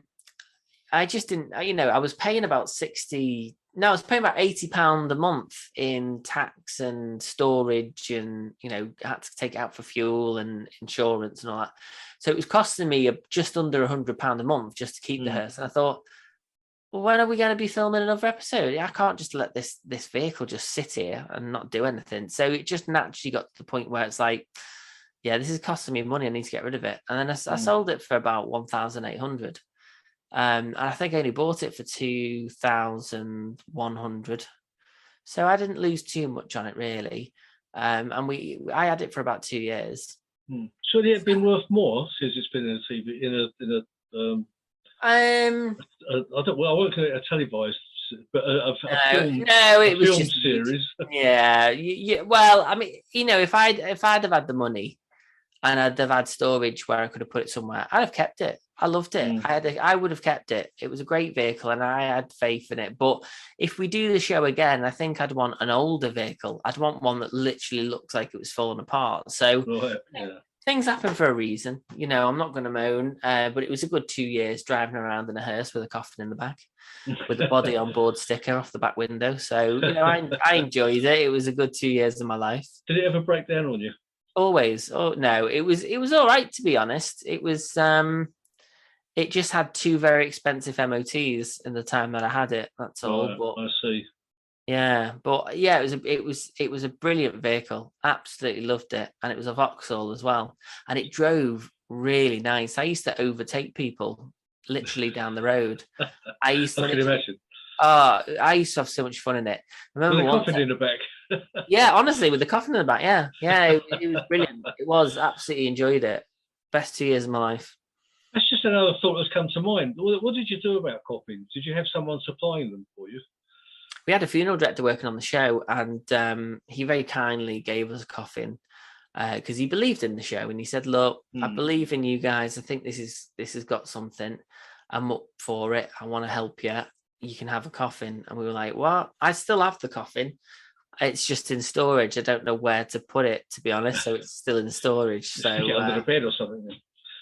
just didn't. I was paying about £80 a month in tax and storage, and I had to take it out for fuel and insurance and all that. So it was costing me just under £100 a month just to keep the hearse. And I thought, when are we going to be filming another episode? I can't just let this vehicle just sit here and not do anything. So it just naturally got to the point where it's like, yeah, this is costing me money. I need to get rid of it. And then I sold it for about 1,800. And I think I only bought it for 2,100. So I didn't lose too much on it really. And I had it for about 2 years. Should it have been worth more since it's been in a TV I won't call it a televised, but a film. No, it was film just series. Yeah. Well, I mean, if I'd have had the money and I'd have had storage where I could have put it somewhere, I'd have kept it. I loved it. I would have kept it. It was a great vehicle, and I had faith in it. But if we do the show again, I think I'd want an older vehicle. I'd want one that literally looks like it was falling apart. So. Right, yeah. Things happen for a reason, I'm not going to moan, but it was a good 2 years driving around in a hearse with a coffin in the back, with a body on board sticker off the back window. So, I enjoyed it. It was a good 2 years of my life. Did it ever break down on you? Always. Oh no, it was all right, to be honest. It was it just had 2 very expensive MOTs in the time that I had it. That's all. Right, but I see. Yeah, but yeah, it was a brilliant vehicle. Absolutely loved it, and it was a Vauxhall as well, and it drove really nice. I used to overtake people literally down the road. I can imagine. I used to have so much fun in it. I remember with the coffin in the back. Yeah, honestly, with the coffin in the back. Yeah, it was brilliant. It was, absolutely enjoyed it. Best 2 years of my life. That's just another thought that's come to mind. What did you do about coffins? Did you have someone supplying them for you? We had a funeral director working on the show, and he very kindly gave us a coffin because he believed in the show, and he said, "Look, I believe in you guys. I think this has got something. I'm up for it. I want to help you. You can have a coffin." And we were like, "What? I still have the coffin. It's just in storage. I don't know where to put it, to be honest. So it's still in storage. So under the bed or something."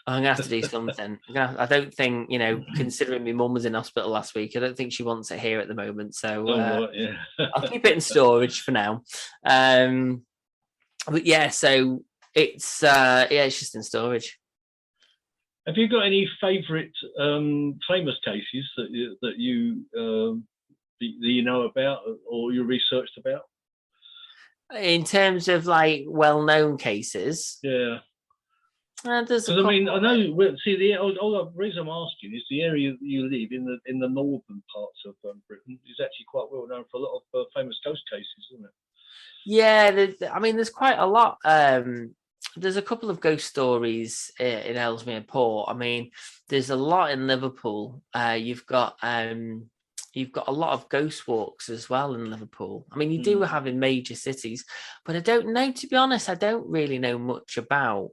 I'm gonna have to do something. I don't think, considering my mum was in hospital last week, I don't think she wants it here at the moment. So I'll keep it in storage for now. But yeah, so it's just in storage. Have you got any favourite famous cases that you know about or you researched about? In terms of like well-known cases, yeah. Because I mean, I know. See, the reason I'm asking is the area that you live in the northern parts of Britain is actually quite well known for a lot of famous ghost cases, isn't it? Yeah, there's quite a lot. There's a couple of ghost stories in Ellesmere Port. I mean, there's a lot in Liverpool. You've got a lot of ghost walks as well in Liverpool. I mean, you do have in major cities, but I don't know, to be honest. I don't really know much about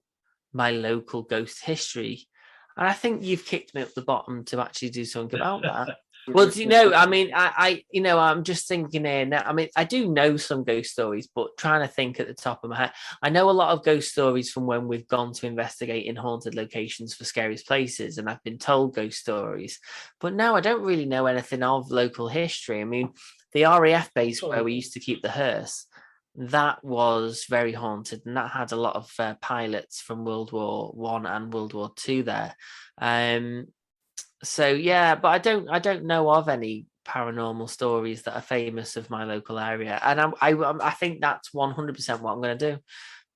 my local ghost history, and I think you've kicked me up the bottom to actually do something about that. Well, do you know, I mean, I'm just thinking here now. I mean, I do know some ghost stories, but trying to think at the top of my head, I know a lot of ghost stories from when we've gone to investigate in haunted locations for scariest places, and I've been told ghost stories, but now I don't really know anything of local history. I mean, the RAF base where we used to keep the hearse, that was very haunted, and that had a lot of pilots from World War I and World War II there. So yeah, but I don't know of any paranormal stories that are famous of my local area, and I think that's 100% what I'm going to do.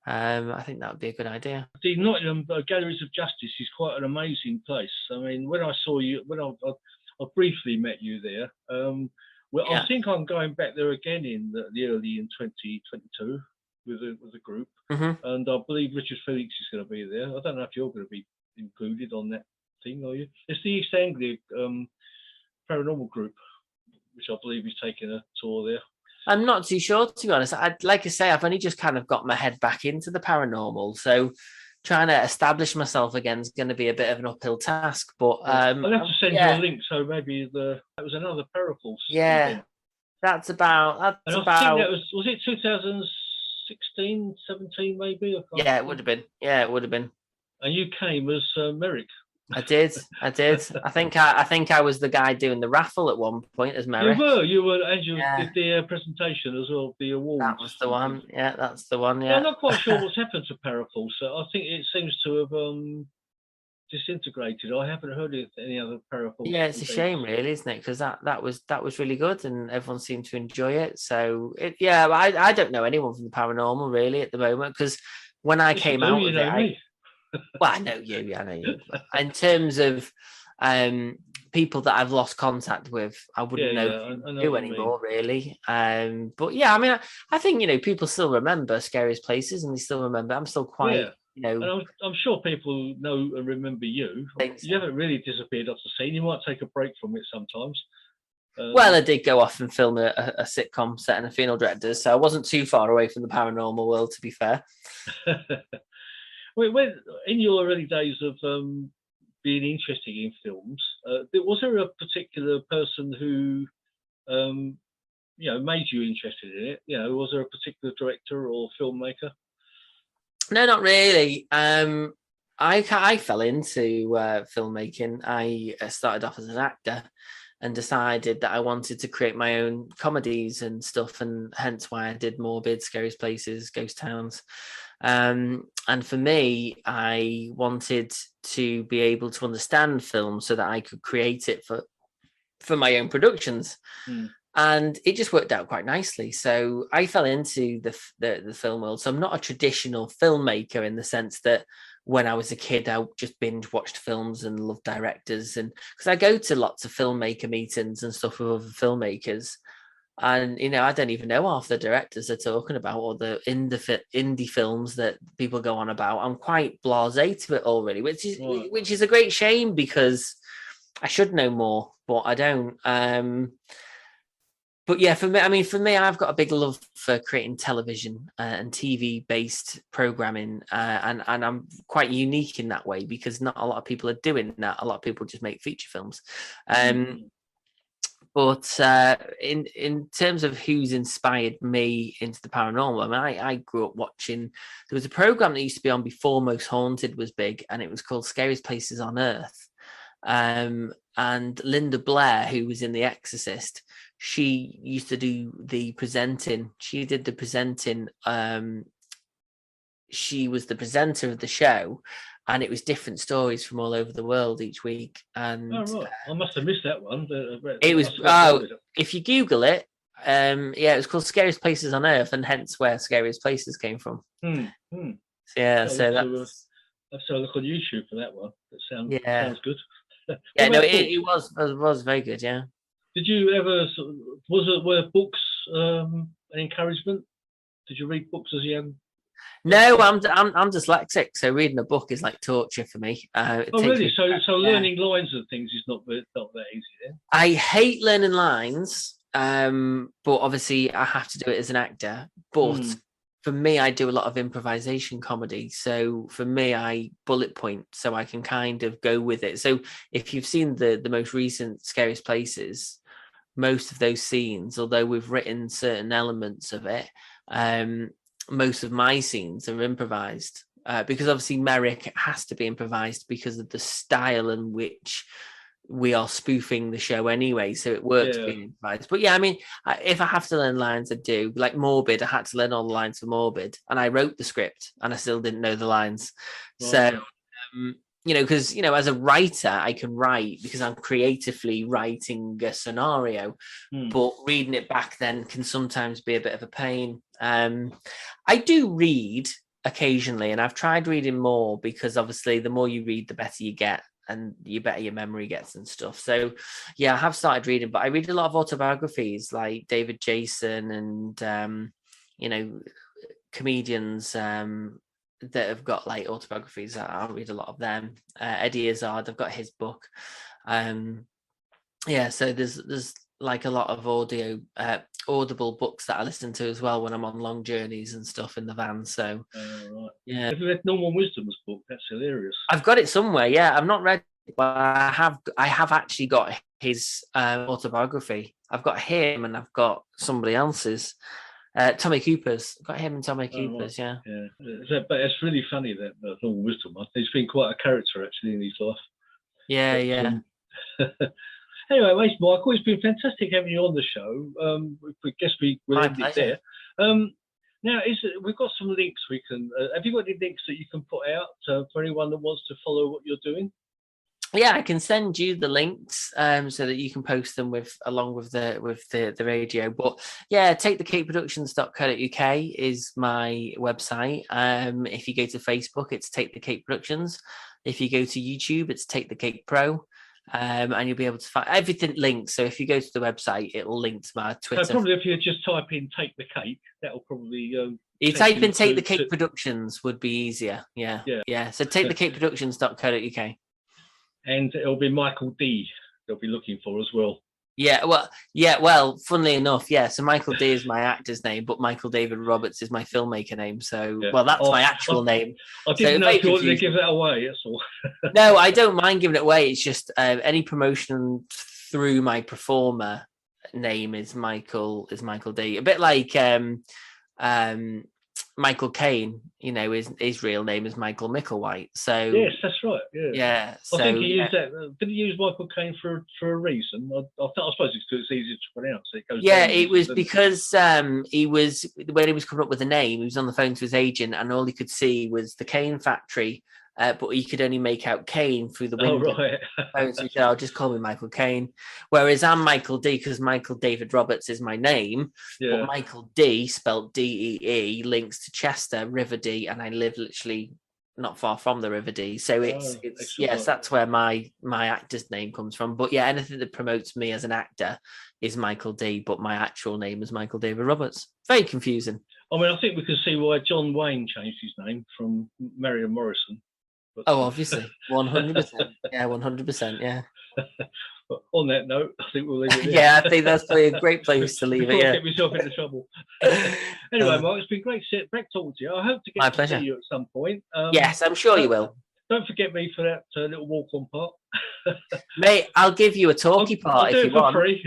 I think that would be a good idea. The Nottingham Galleries of Justice is quite an amazing place. I mean, when I saw you, when I briefly met you there. I think I'm going back there again in the early in 2022 with a group, and I believe Richard Felix is going to be there. I don't know if you're going to be included on that thing, are you? It's the East Anglia Paranormal Group, which I believe is taking a tour there. I'm not too sure, to be honest. Like I say, I've only just kind of got my head back into the paranormal, so trying to establish myself again is going to be a bit of an uphill task. But I'll have to send you a link. So maybe that was another Paranormal. Yeah, event. That's about. I think that was it 2016, 17, maybe. Yeah, it would have been. Yeah, it would have been. And you came as Merrick. I did. I think I was the guy doing the raffle at one point as Merrick. You were, and you did the presentation as well, the awards. That was the one. Yeah, that's the one. Yeah. I'm not quite sure what's happened to Paranormal. So I think it seems to have disintegrated. I haven't heard of any other paranormal. Yeah, it's a shame, really, isn't it? Because that was really good, and everyone seemed to enjoy it. So I don't know anyone from the paranormal really at the moment, because when I came out of it, well, I know you. In terms of people that I've lost contact with, I wouldn't know who anymore, really. But yeah, I mean, I think people still remember Scariest Places, and they still remember. I'm still quite. And I'm sure people know and remember you. You haven't really disappeared off the scene. You might take a break from it sometimes. Well, I did go off and film a sitcom set in a funeral directors, so I wasn't too far away from the paranormal world, to be fair. When in your early days of being interested in films, was there a particular person who made you interested in it? Was there a particular director or filmmaker? No, not really. I fell into filmmaking. I started off as an actor and decided that I wanted to create my own comedies and stuff, and hence why I did Morbid, Scariest Places, Ghost Towns. And for me, I wanted to be able to understand film so that I could create it for my own productions. And it just worked out quite nicely. So I fell into the film world. So I'm not a traditional filmmaker in the sense that when I was a kid, I just binge watched films and loved directors. And because I go to lots of filmmaker meetings and stuff with other filmmakers, and I don't even know half the directors they're talking about, or the indie films that people go on about. I'm quite blasé to it already, which is a great shame, because I should know more, but I don't. But yeah, for me, I've got a big love for creating television and TV-based programming, and I'm quite unique in that way, because not a lot of people are doing that. A lot of people just make feature films. But in terms of who's inspired me into the paranormal, I mean, I grew up watching. There was a program that used to be on before Most Haunted was big, and it was called Scariest Places on Earth. And Linda Blair, who was in The Exorcist, she used to do the presenting. She did the presenting. She was the presenter of the show, and it was different stories from all over the world each week. And I must have missed that one. It was if you Google it, it was called Scariest Places on Earth, and hence where Scariest Places came from. So that's. Let's have a look on YouTube for that one. That sounds good. It was very good. Yeah. Did you ever? Were books an encouragement? Did you read books as a young? No, I'm dyslexic, so reading a book is like torture for me. Really? So learning lines and things is not that easy then? I hate learning lines, but obviously I have to do it as an actor. But for me, I do a lot of improvisation comedy. So for me, I bullet point so I can kind of go with it. So if you've seen the most recent Scariest Places, most of those scenes, although we've written certain elements of it, most of my scenes are improvised, because obviously Merrick has to be improvised because of the style in which we are spoofing the show anyway, so it works being improvised. But yeah, I mean, if I have to learn lines, I do. Like Morbid, I had to learn all the lines for Morbid, and I wrote the script and I still didn't know the lines. Wow. So because as a writer, I can write because I'm creatively writing a scenario, but reading it back then can sometimes be a bit of a pain. I do read occasionally, and I've tried reading more, because obviously the more you read, the better you get, and the better your memory gets and stuff. So yeah, I have started reading, but I read a lot of autobiographies like David Jason and comedians that have got like autobiographies. I'll read a lot of them. Eddie Izzard, I've got his book. So there's like a lot of audible books that I listen to as well when I'm on long journeys and stuff in the van. So yeah. Have you read Norman Wisdom's book? That's hilarious. I've got it somewhere. Yeah, I've not read it, but I have actually got his autobiography. I've got him and I've got somebody else's. Tommy Cooper's. Got him and Tommy Cooper's. Right. Yeah. But it's really funny that Norman Wisdom. He's been quite a character actually in his life. Yeah. Anyway, Michael, it's been fantastic having you on the show. I guess we'll end it there. Now, we've got some links we can. Have you got any links that you can put out for anyone that wants to follow what you're doing? Yeah, I can send you the links so that you can post them along with the radio. But yeah, takethecakeproductions.co.uk is my website. If you go to Facebook, it's Take the Cake Productions. If you go to YouTube, it's Take the Cake Pro. And you'll be able to find everything linked. So if you go to the website, it'll link to my Twitter. So probably if you just type in "Take the Cake," that'll probably. You type in "Take the Cake Productions" would be easier. Yeah. So takethecakeproductions.co.uk. And it'll be Michael Dee they'll be looking for as well. Well, funnily enough, yeah. So Michael Dee is my actor's name, but Michael David Roberts is my filmmaker name. So, well, that's my actual name. I didn't know if you wanted to give that away, that's all. No, I don't mind giving it away. It's just any promotion through my performer name is Michael Dee. A bit like Michael Caine, his real name is Michael Micklewhite. So yes, that's right. Yeah. So, I think he used that. Did he use Michael Caine for a reason? I suppose it's because it's easier to pronounce. It was because he was when he was coming up with a name. He was on the phone to his agent, and all he could see was the Caine factory. But he could only make out Caine through the window. Oh, right. So he said, "I'll just call me Michael Caine." Whereas I'm Michael Dee because Michael David Roberts is my name. Yeah. But Michael Dee, spelled D-E-E, links to Chester, River Dee, and I live literally not far from the River Dee. So it's yes, that's where my actor's name comes from. But yeah, anything that promotes me as an actor is Michael Dee, but my actual name is Michael David Roberts. Very confusing. I mean, I think we can see why John Wayne changed his name from Marion Morrison. Oh, obviously, 100%. Yeah, 100%. Yeah. But on that note, I think we'll leave it there. Yeah, I think that's probably a great place to leave it. Yeah. Get myself into trouble. Anyway, Mark, it's been great to sit back talking to you. I hope to get to see you at some point. Yes, I'm sure you will. Don't forget me for that little walk-on part. Mate, I'll give you a talkie part if you want. Free.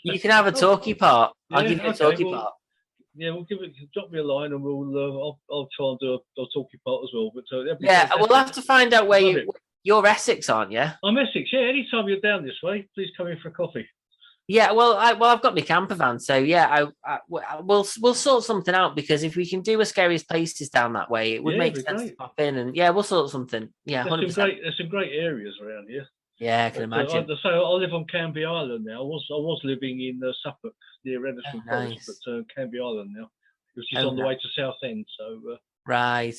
You can have a talkie part. I'll give you a talkie part. Yeah, drop me a line and I'll try and do a talkie part as well. But we'll have to find out where you're Essex, aren't you? I'm Essex. Yeah, anytime you're down this way, please come in for a coffee. Yeah, I've got my camper van, so yeah, we'll sort something out because if we can do a Scariest Places down that way, it would make sense to pop in and we'll sort something. Yeah, 100%. There's some great areas around here. Yeah, I can imagine. So I live on Canby Island now. I was living in Suffolk near Edison Forest, but Canby Island now, which is on the way to Southend. So right.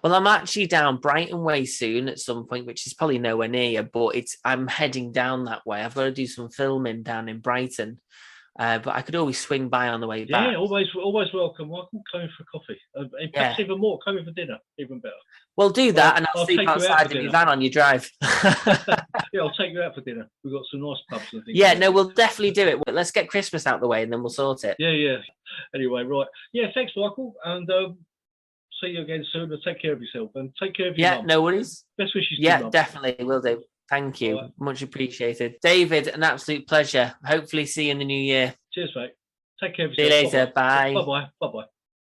Well, I'm actually down Brighton way soon at some point, which is probably nowhere near, but I'm heading down that way. I've got to do some filming down in Brighton, but I could always swing by on the way back. Yeah, always welcome. Michael, come in for coffee. In fact, even more, come in for dinner, even better. Well, do that, and I'll sleep outside in your van on your drive. Yeah, I'll take you out for dinner. We've got some nice pubs and things. Yeah, no, we'll definitely do it. Let's get Christmas out the way, and then we'll sort it. Yeah. Anyway, right. Yeah, thanks, Michael, and see you again soon. And take care of yourself, and take care of your mum. No worries. Best wishes. Yeah, definitely, will do. Thank you. Right. Much appreciated. David, an absolute pleasure. Hopefully see you in the new year. Cheers, mate. Take care of yourself. See you later. Bye. Bye-bye. Bye-bye.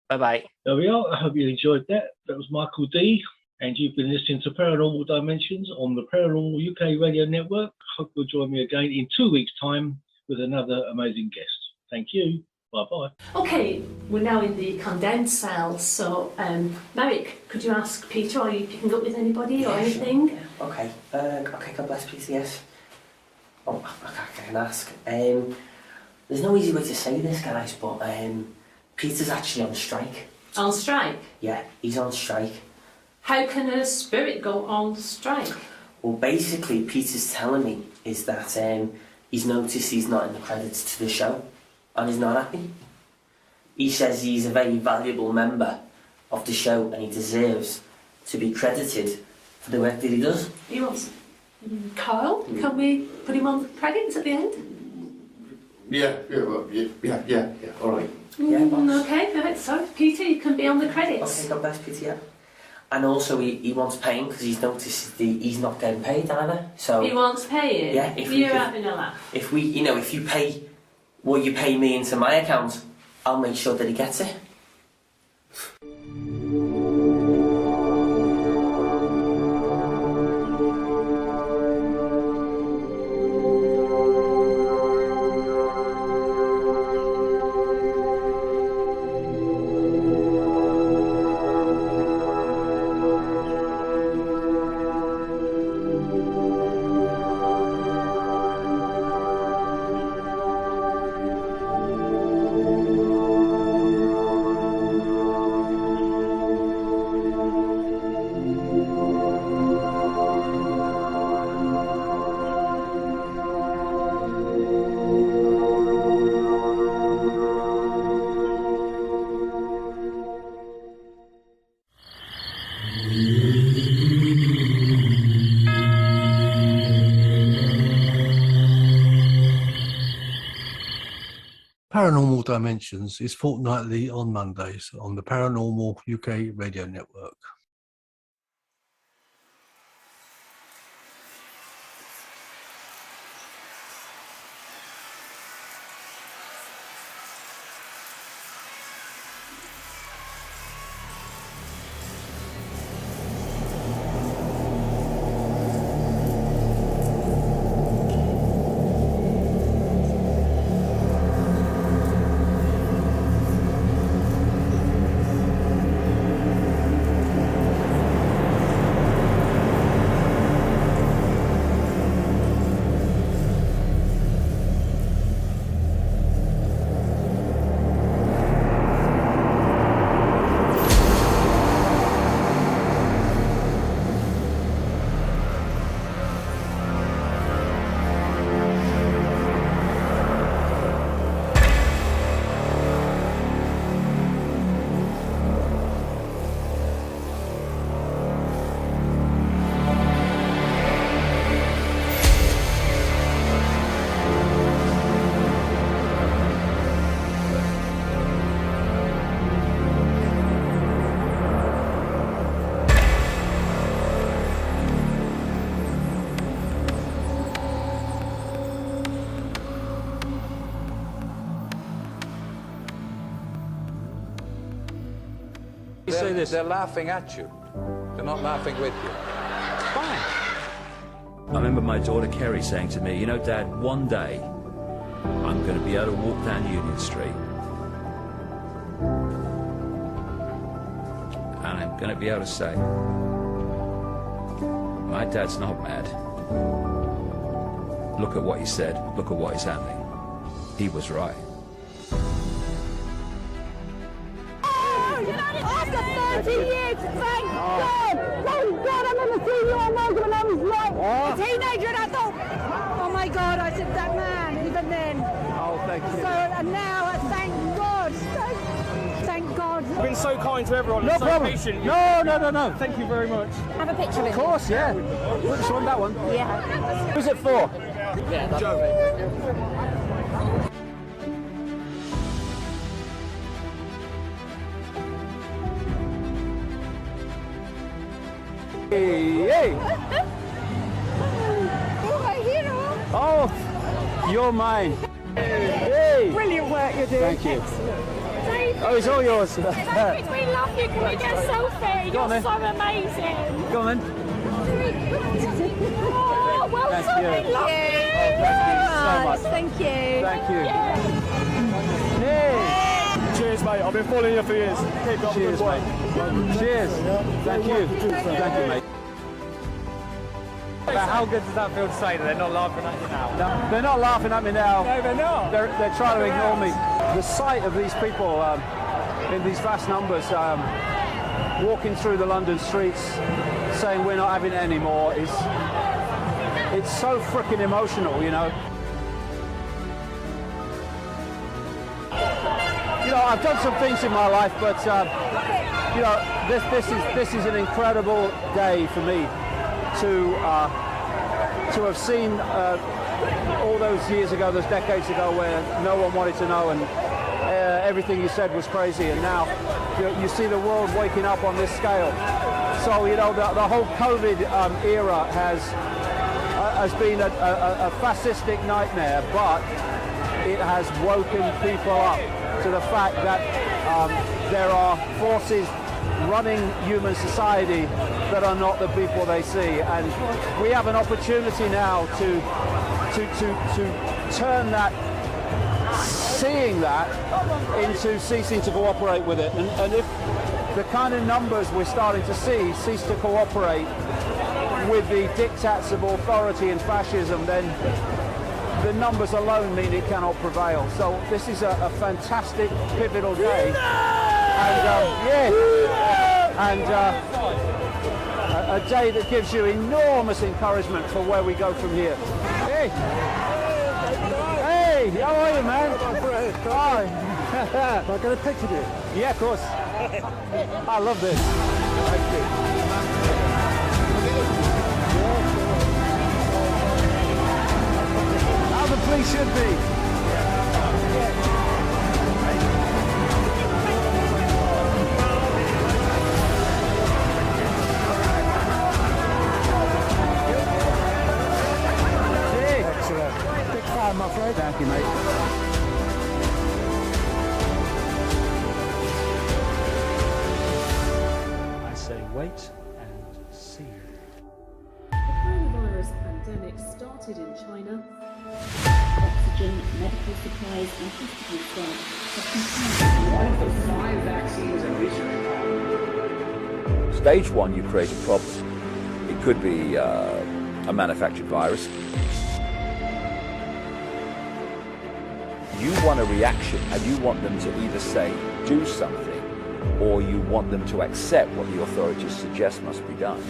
Bye-bye. There we are. I hope you enjoyed that. That was Michael Dee, and you've been listening to Paranormal Dimensions on the Paranormal UK Radio Network. Hope you'll join me again in 2 weeks' time with another amazing guest. Thank you. Bye-bye. Okay, we're now in the condensed cells, so Merrick, could you ask Peter, are you picking up with anybody or anything? Sure. Okay. Okay, God bless Peter, yes. Oh, I can ask. There's no easy way to say this, guys, but Peter's actually on strike. On strike? Yeah, he's on strike. How can a spirit go on strike? Well, basically, Peter's telling me is that he's noticed he's not in the credits to the show. And he's not happy. He says he's a very valuable member of the show and he deserves to be credited for the work that he does. He wants Carl? Can we put him on the credits at the end? Yeah, all right. Yeah, boss. Okay, go ahead. Sorry, Peter, you can be on the credits. Okay, God bless Peter, yeah. And also he wants paying because he's noticed he's not getting paid either. So he wants paying? Yeah. You're having a laugh. If you pay what you pay me into my account, I'll make sure that he gets it. Paranormal Dimensions is fortnightly on Mondays on the Paranormal UK Radio Network. They're laughing at you. They're not laughing with you. Fine. I remember my daughter Kerry saying to me, you know, Dad, one day I'm going to be able to walk down Union Street and I'm going to be able to say, my dad's not mad. Look at what he said. Look at what is happening. He was right. After 30 years, thank God! Thank God I'm in the senior American when I was like a teenager, and I thought, oh my God, I said that man, even then. Oh, thank you. So, and now, thank God. Thank God. You've been so kind to everyone. No and so problem. patient. No. Thank you very much. Have a picture of it. Of course, yeah. Which one, that one? Yeah. Who's it for? Yeah, that's Joe. Hey! Oh, my hero! Oh, you're mine. Hey! Brilliant work you're doing. Thank you. Excellent. Oh, it's all yours. Thank you. We love you. Can we get a selfie? Go on, You're then. so amazing. Go on then. Oh, well Thank done. you. We love you. Thank you so much. Thank you. Thank you. Hey! Cheers, mate. I've been following you for years. Keep up the good work. Cheers. Thank you. Thank you, mate. But how good does that feel to say that they're not laughing at you now? No, they're not laughing at me now. No, they're not. They're trying to ignore me. The sight of these people in these vast numbers walking through the London streets saying we're not having it anymore it's so freaking emotional, you know. You know, I've done some things in my life, but you know, this is an incredible day for me to have seen all those years ago, those decades ago, where no one wanted to know and everything you said was crazy, and now you see the world waking up on this scale. So you know, the whole COVID era has been a fascistic nightmare, but it has woken people up to the fact that there are forces running human society that are not the people they see, and we have an opportunity now to turn that, seeing that, into ceasing to cooperate with it. And if the kind of numbers we're starting to see cease to cooperate with the diktats of authority and fascism, then the numbers alone mean it cannot prevail. So this is a fantastic, pivotal day. And a day that gives you enormous encouragement for where we go from here. Hey! Hey! How are you, man? Hi! Can I get a picture of you? Yeah, of course. I love this. Thank you. How the police should be. right. Thank you, mate. I say wait and see. The coronavirus pandemic started in China. Oxygen, medical supplies and hospital staff have One of the 5 vaccines in research. Stage 1, you create a problem. It could be a manufactured virus. You want a reaction, and you want them to either say, do something, or you want them to accept what the authorities suggest must be done.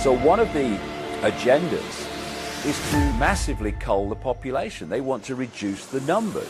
So one of the agendas is to massively cull the population. They want to reduce the numbers.